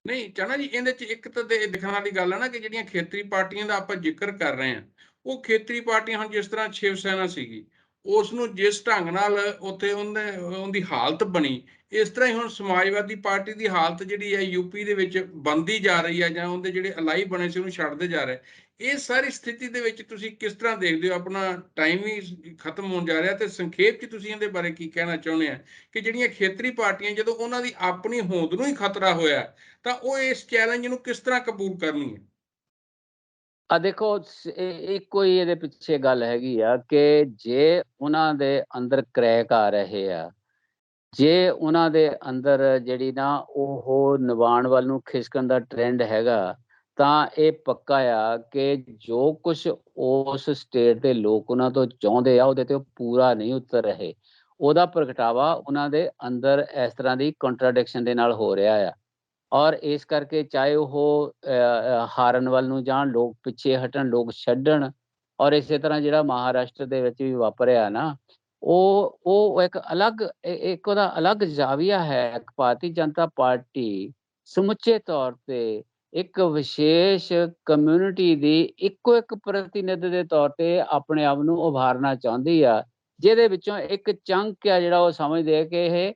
ਨਹੀਂ ਚਾਹਨਾ ਜੀ, ਇਹਦੇ 'ਚ ਇੱਕ ਤਾਂ ਦੇਖਣ ਵਾਲੀ ਗੱਲ ਹੈ ਨਾ ਕਿ ਜਿਹੜੀਆਂ ਖੇਤਰੀ ਪਾਰਟੀਆਂ ਦਾ ਆਪਾਂ ਜ਼ਿਕਰ ਕਰ ਰਹੇ ਹਾਂ, ਉਹ ਖੇਤਰੀ ਪਾਰਟੀਆਂ ਹੁਣ ਜਿਸ ਤਰ੍ਹਾਂ ਸ਼ਿਵ ਸੈਨਾ ਸੀਗੀ, ਉਸ ਨੂੰ ਜਿਸ ਢੰਗ ਨਾਲ ਉੱਥੇ ਉਹਦੀ ਹਾਲਤ ਬਣੀ, ਇਸ ਤਰ੍ਹਾਂ ਹੀ ਹੁਣ ਸਮਾਜਵਾਦੀ ਪਾਰਟੀ ਦੀ ਹਾਲਤ ਜਿਹੜੀ ਹੈ ਯੂਪੀ ਦੇ ਵਿੱਚ ਬਣਦੀ ਜਾ ਰਹੀ ਹੈ, ਜਾਂ ਉਹਦੇ ਜਿਹੜੇ ਅਲਾਈ ਬਣੇ ਸੀ ਉਹਨੂੰ ਛੱਡਦੇ ਜਾ ਰਹੇ। ਇਹ ਸਾਰੀ ਸਥਿਤੀ ਦੇ ਵਿੱਚ ਤੁਸੀਂ ਕਿਸ ਤਰ੍ਹਾਂ ਦੇਖਦੇ ਹੋ? ਆਪਣਾ ਟਾਈਮ ਵੀ ਖਤਮ ਹੋਣ ਜਾ ਰਿਹਾ ਤੇ ਸੰਖੇਪ 'ਚ ਤੁਸੀਂ ਇਹਦੇ ਬਾਰੇ ਕੀ ਕਹਿਣਾ ਚਾਹੁੰਦੇ ਆ ਕਿ ਜਿਹੜੀਆਂ ਖੇਤਰੀ ਪਾਰਟੀਆਂ ਜਦੋਂ ਉਹਨਾਂ ਦੀ ਆਪਣੀ ਹੋਂਦ ਨੂੰ ਹੀ ਖਤਰਾ ਹੋਇਆ ਤਾਂ ਉਹ ਇਸ ਚੈਲੰਜ ਨੂੰ ਕਿਸ ਤਰ੍ਹਾਂ ਕਬੂਲ ਕਰਨਗੇ?
ਦੇਖੋ ਇੱਕੋ ਹੀ ਇਹਦੇ ਪਿੱਛੇ ਗੱਲ ਹੈਗੀ ਆ ਕਿ ਜੇ ਉਹਨਾਂ ਦੇ ਅੰਦਰ ਕਰੈਕ ਆ ਰਹੇ ਆ, ਜੇ ਉਹਨਾਂ ਦੇ ਅੰਦਰ ਜਿਹੜੀ ਨਾ ਉਹ ਨਿਵਾਣ ਵੱਲ ਨੂੰ ਖਿਸਕਣ ਦਾ ਟ੍ਰੈਂਡ ਹੈਗਾ, ਤਾਂ ਇਹ ਪੱਕਾ ਆ ਕਿ ਜੋ ਕੁਛ ਉਸ ਸਟੇਟ ਦੇ ਲੋਕ ਉਹਨਾਂ ਤੋਂ ਚਾਹੁੰਦੇ ਆ, ਉਹਦੇ ਤੇ ਉਹ ਪੂਰਾ ਨਹੀਂ ਉਤਰ ਰਹੇ। ਉਹਦਾ ਪ੍ਰਗਟਾਵਾ ਉਹਨਾਂ ਦੇ ਅੰਦਰ ਇਸ ਤਰ੍ਹਾਂ ਦੀ ਕੰਟਰਾਡਿਕਸ਼ਨ ਦੇ ਨਾਲ ਹੋ ਰਿਹਾ ਆ। ਔਰ ਇਸ ਕਰਕੇ ਚਾਹੇ ਉਹ ਹਾਰਨ ਵੱਲ ਨੂੰ ਜਾਣ, ਲੋਕ ਪਿੱਛੇ ਹਟਣ, ਲੋਕ ਛੱਡਣ। ਔਰ ਇਸੇ ਤਰ੍ਹਾਂ ਜਿਹੜਾ ਮਹਾਰਾਸ਼ਟਰ ਦੇ ਵਿੱਚ ਵੀ ਵਾਪਰਿਆ ਨਾ, ਉਹ ਇੱਕ ਅਲੱਗ ਇੱਕ ਉਹਦਾ ਅਲੱਗ ਜ਼ਾਵੀਆ ਹੈ। ਭਾਰਤੀ ਜਨਤਾ ਪਾਰਟੀ ਸਮੁੱਚੇ ਤੌਰ ਤੇ ਇੱਕ ਵਿਸ਼ੇਸ਼ ਕਮਿਊਨਿਟੀ ਦੀ ਇੱਕੋ ਇੱਕ ਪ੍ਰਤੀਨਿਧ ਦੇ ਤੌਰ ਤੇ ਆਪਣੇ ਆਪ ਨੂੰ ਉਭਾਰਨਾ ਚਾਹੁੰਦੀ ਆ, ਜਿਹਦੇ ਵਿੱਚੋਂ ਇੱਕ ਚੰਕ ਆ ਜਿਹੜਾ ਉਹ ਸਮਝਦੇ ਆ ਕਿ ਇਹ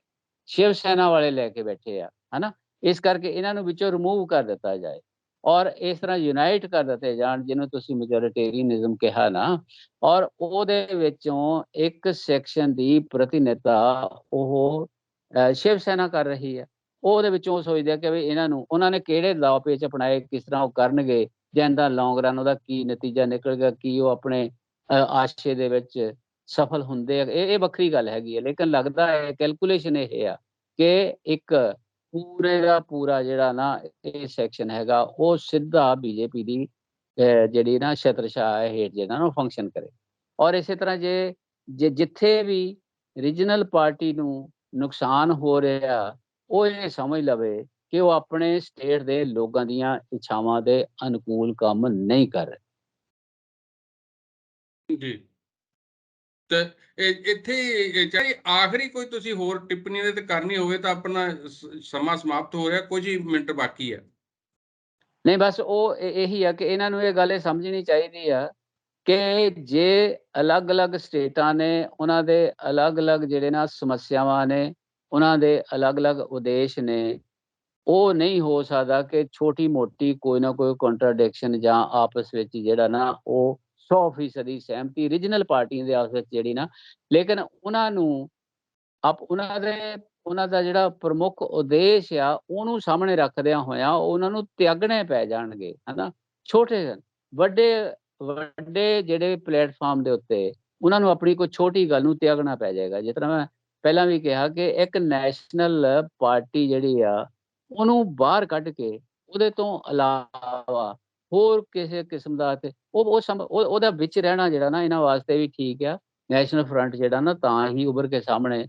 ਸ਼ਿਵ ਸੈਨਾ ਵਾਲੇ ਲੈ ਕੇ ਬੈਠੇ ਆ, ਹਨਾ। ਇਸ ਕਰਕੇ ਇਹਨਾਂ ਨੂੰ ਵਿੱਚੋਂ ਰਿਮੂਵ ਕਰ ਦਿੱਤਾ ਜਾਏ ਔਰ ਇਸ ਤਰ੍ਹਾਂ ਯੂਨਾਈਟ ਕਰ ਦਿੱਤੇ ਜਾਣ, ਜਿਹਨੂੰ ਤੁਸੀਂ ਮੈਜੋਰਿਟੇਰੀਅਨਿਜ਼ਮ ਕਿਹਾ ਨਾ। ਔਰ ਉਹਦੇ ਵਿੱਚੋਂ ਇੱਕ ਸੈਕਸ਼ਨ ਦੀ ਪ੍ਰਤੀਨਿਧਤਾ ਉਹ ਸ਼ਿਵ ਸੈਨਾ ਕਰ ਰਹੀ ਹੈ। ਉਹਦੇ ਵਿੱਚੋਂ ਉਹ ਸੋਚਦੇ ਆ ਕਿ ਵੀ ਇਹਨਾਂ ਨੂੰ ਉਹਨਾਂ ਨੇ ਕਿਹੜੇ ਲਾਅ ਪੇਚ ਅਪਣਾਏ, ਕਿਸ ਤਰ੍ਹਾਂ ਉਹ ਕਰਨਗੇ, ਜਾਂ ਇਹਦਾ ਲੌਂਗ ਰਨ ਉਹਦਾ ਕੀ ਨਤੀਜਾ ਨਿਕਲੇਗਾ, ਕੀ ਉਹ ਆਪਣੇ ਆਸ਼ੇ ਦੇ ਵਿੱਚ ਸਫਲ ਹੁੰਦੇ ਆ। ਇਹ ਵੱਖਰੀ ਗੱਲ ਹੈਗੀ ਹੈ, ਲੇਕਿਨ ਲੱਗਦਾ ਹੈ ਕੈਲਕੂਲੇਸ਼ਨ ਇਹ ਆ ਕਿ ਇੱਕ ਪੂਰੇ ਦਾ ਪੂਰਾ ਜਿਹੜਾ ਨਾ ਇਹ ਸੈਕਸ਼ਨ ਹੈਗਾ, ਉਹ ਸਿੱਧਾ ਬੀਜੇਪੀ ਦੀ ਜਿਹੜੀ ਨਾ ਛਤਰਛਾਇਆ ਹੇਠ ਜਿਹੜਾ ਨਾ ਫੰਕਸ਼ਨ ਕਰੇ। ਔਰ ਇਸੇ ਤਰ੍ਹਾਂ ਜੇ ਜਿੱਥੇ ਵੀ ਰੀਜਨਲ ਪਾਰਟੀ ਨੂੰ ਨੁਕਸਾਨ ਹੋ ਰਿਹਾ, ਉਹ ਇਹ ਸਮਝ ਲਵੇ ਕਿ ਉਹ ਆਪਣੇ ਸਟੇਟ ਦੇ ਲੋਕਾਂ ਦੀਆਂ ਇੱਛਾਵਾਂ ਦੇ ਅਨੁਕੂਲ ਕੰਮ ਨਹੀਂ ਕਰ ਰਹੇ।
ਜੀ ਤੇ ਇੱਥੇ ਚਾਹੇ ਆਖਰੀ ਕੋਈ ਤੁਸੀਂ ਹੋਰ ਟਿੱਪਣੀ ਇਹਦੇ ਤੇ ਕਰਨੀ ਹੋਵੇ ਤਾਂ ਆਪਣਾ ਸਮਾਂ ਸਮਾਪਤ ਹੋ ਰਿਹਾ, ਕੁਝ ਹੀ ਮਿੰਟ ਬਾਕੀ ਹੈ।
ਨਹੀਂ, ਬਸ ਉਹ ਇਹੀ ਆ ਕਿ ਇਹਨਾਂ ਨੂੰ ਇਹ ਗੱਲ ਇਹ ਸਮਝਣੀ ਚਾਹੀਦੀ ਆ ਕਿ ਜੇ ਅਲੱਗ-ਅਲੱਗ ਸਟੇਟਾਂ ਨੇ, ਉਹਨਾਂ ਦੇ ਅਲੱਗ-ਅਲੱਗ ਜਿਹੜੇ ਨਾ ਸਮੱਸਿਆਵਾਂ ਨੇ, ਉਹਨਾਂ ਦੇ ਅਲੱਗ-ਅਲੱਗ ਉਦੇਸ਼ ਨੇ। ਉਹ ਨਹੀਂ ਹੋ ਸਕਦਾ ਕਿ ਛੋਟੀ-ਮੋਟੀ ਕੋਈ ਨਾ ਕੋਈ ਕੰਟਰਾਡਿਕਸ਼ਨ ਜਾਂ ਆਪਸ ਵਿੱਚ ਜਿਹੜਾ ਨਾ ਉਹ 100% ਦੀ ਸਹਿਮਤੀ ਰੀਜਨਲ ਪਾਰਟੀਆਂ ਦੇ ਆਪਸ ਵਿੱਚ ਜਿਹੜੀ ਨਾ, ਲੇਕਿਨ ਉਹਨਾਂ ਨੂੰ ਉਹਨਾਂ ਦਾ ਜਿਹੜਾ ਪ੍ਰਮੁੱਖ ਉਦੇਸ਼ ਆ ਉਹਨੂੰ ਸਾਹਮਣੇ ਰੱਖਦਿਆਂ ਹੋਇਆਂ ਉਹਨਾਂ ਨੂੰ ਤਿਆਗਣੇ ਪੈ ਜਾਣਗੇ, ਹਨਾ। ਛੋਟੇ ਵੱਡੇ ਜਿਹੜੇ ਪਲੇਟਫਾਰਮ ਦੇ ਉੱਤੇ ਉਹਨਾਂ ਨੂੰ ਆਪਣੀ ਕੋਈ ਛੋਟੀ ਗੱਲ ਨੂੰ ਤਿਆਗਣਾ ਪੈ ਜਾਏਗਾ। ਜਿਸ ਤਰ੍ਹਾਂ ਮੈਂ ਪਹਿਲਾਂ ਵੀ ਕਿਹਾ ਕਿ ਇੱਕ ਨੈਸ਼ਨਲ ਪਾਰਟੀ ਜਿਹੜੀ ਆ ਉਹਨੂੰ ਬਾਹਰ ਕੱਢ ਕੇ ਉਹਦੇ ਤੋਂ ਇਲਾਵਾ ਹੋਰ ਕਿਸੇ ਕਿਸਮ ਦਾ ਤੇ ਉਹਦਾ ਵਿੱਚ ਰਹਿਣਾ ਜਿਹੜਾ ਨਾ ਇਹਨਾਂ ਵਾਸਤੇ ਵੀ ਠੀਕ ਆ। ਨੈਸ਼ਨਲ ਫਰੰਟ ਜਿਹੜਾ ਨਾ ਤਾਂ ਹੀ ਉੱਭਰ ਕੇ ਸਾਹਮਣੇ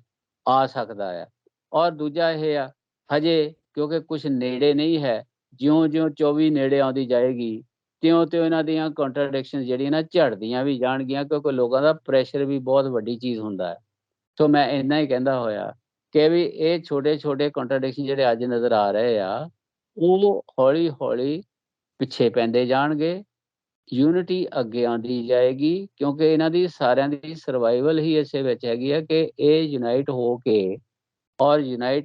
ਆ ਸਕਦਾ ਆ। ਔਰ ਦੂਜਾ ਇਹ ਆ, ਹਜੇ ਕਿਉਂਕਿ ਕੁਝ ਨੇੜੇ ਨਹੀਂ ਹੈ, ਜਿਉਂ-ਜਿਉਂ 24 ਨੇੜੇ ਆਉਂਦੀ ਜਾਏਗੀ ਤਿਉਂ-ਤਿਉਂ ਇਹਨਾਂ ਦੀਆਂ ਕੰਟਰਡਿਕਸ਼ਨ ਜਿਹੜੀਆਂ ਨਾ ਝੜਦੀਆਂ ਵੀ ਜਾਣਗੀਆਂ, ਕਿਉਂਕਿ ਲੋਕਾਂ ਦਾ ਪ੍ਰੈਸ਼ਰ ਵੀ ਬਹੁਤ ਵੱਡੀ ਚੀਜ਼ ਹੁੰਦਾ ਹੈ। ਸੋ ਮੈਂ ਇੰਨਾ ਹੀ ਕਹਿੰਦਾ ਹੋਇਆ ਕਿ ਵੀ ਇਹ ਛੋਟੇ ਕੰਟਰਡਿਕਸ਼ਨ ਜਿਹੜੇ ਅੱਜ ਨਜ਼ਰ ਆ ਰਹੇ ਆ ਉਹ ਹੌਲੀ-ਹੌਲੀ ਪਿੱਛੇ ਪੈਂਦੇ ਜਾਣਗੇ, ਯੂਨਿਟੀ ਅੱਗੇ ਆਉਂਦੀ ਜਾਏਗੀ, ਕਿਉਂਕਿ ਇਹਨਾਂ ਦੀ ਸਾਰਿਆਂ ਦੀ ਸਰਵਾਈਵਲ ਹੀ ਇਸੇ ਵਿੱਚ ਹੈਗੀ ਹੈ ਕਿ ਇਹ ਯੂਨਾਈਟ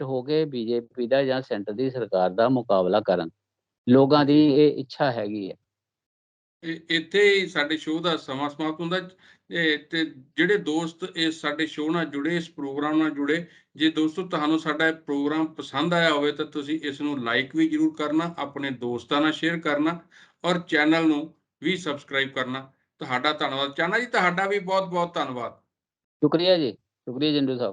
ਹੋ ਕੇ ਬੀਜੇਪੀ ਦਾ ਜਾਂ ਸੈਂਟਰ ਦੀ ਸਰਕਾਰ ਦਾ ਮੁਕਾਬਲਾ ਕਰਨ। ਲੋਕਾਂ ਦੀ ਇਹ ਇੱਛਾ ਹੈਗੀ ਹੈ।
ਇੱਥੇ ਹੀ ਸਾਡੇ ਸ਼ੋਅ ਦਾ ਸਮਾਂ ਸਮਾਪਤ ਹੁੰਦਾ। ਤੇ ਜਿਹੜੇ ਦੋਸਤ ਇਸ ਸਾਡੇ ਸ਼ੋਅ ਨਾਲ ਜੁੜੇ, ਇਸ ਪ੍ਰੋਗਰਾਮ ਨਾਲ ਜੁੜੇ, ਜੇ ਦੋਸਤੋ ਤੁਹਾਨੂੰ ਸਾਡਾ ਪ੍ਰੋਗਰਾਮ ਪਸੰਦ ਆਇਆ ਹੋਵੇ ਤਾਂ ਤੁਸੀਂ ਇਸ ਨੂੰ ਲਾਈਕ ਵੀ ਜ਼ਰੂਰ ਕਰਨਾ, ਆਪਣੇ ਦੋਸਤਾਂ ਨਾਲ ਸ਼ੇਅਰ ਕਰਨਾ ਔਰ ਚੈਨਲ ਨੂੰ ਵੀ ਸਬਸਕ੍ਰਾਈਬ ਕਰਨਾ। ਤੁਹਾਡਾ ਧੰਨਵਾਦ। ਚਾਹਨਾ ਜੀ ਤੁਹਾਡਾ ਵੀ ਬਹੁਤ ਬਹੁਤ ਧੰਨਵਾਦ।
ਸ਼ੁਕਰੀਆ ਜੀ, ਸ਼ੁਕਰੀਆ ਜੰਡੂ ਸਾਹਿਬ।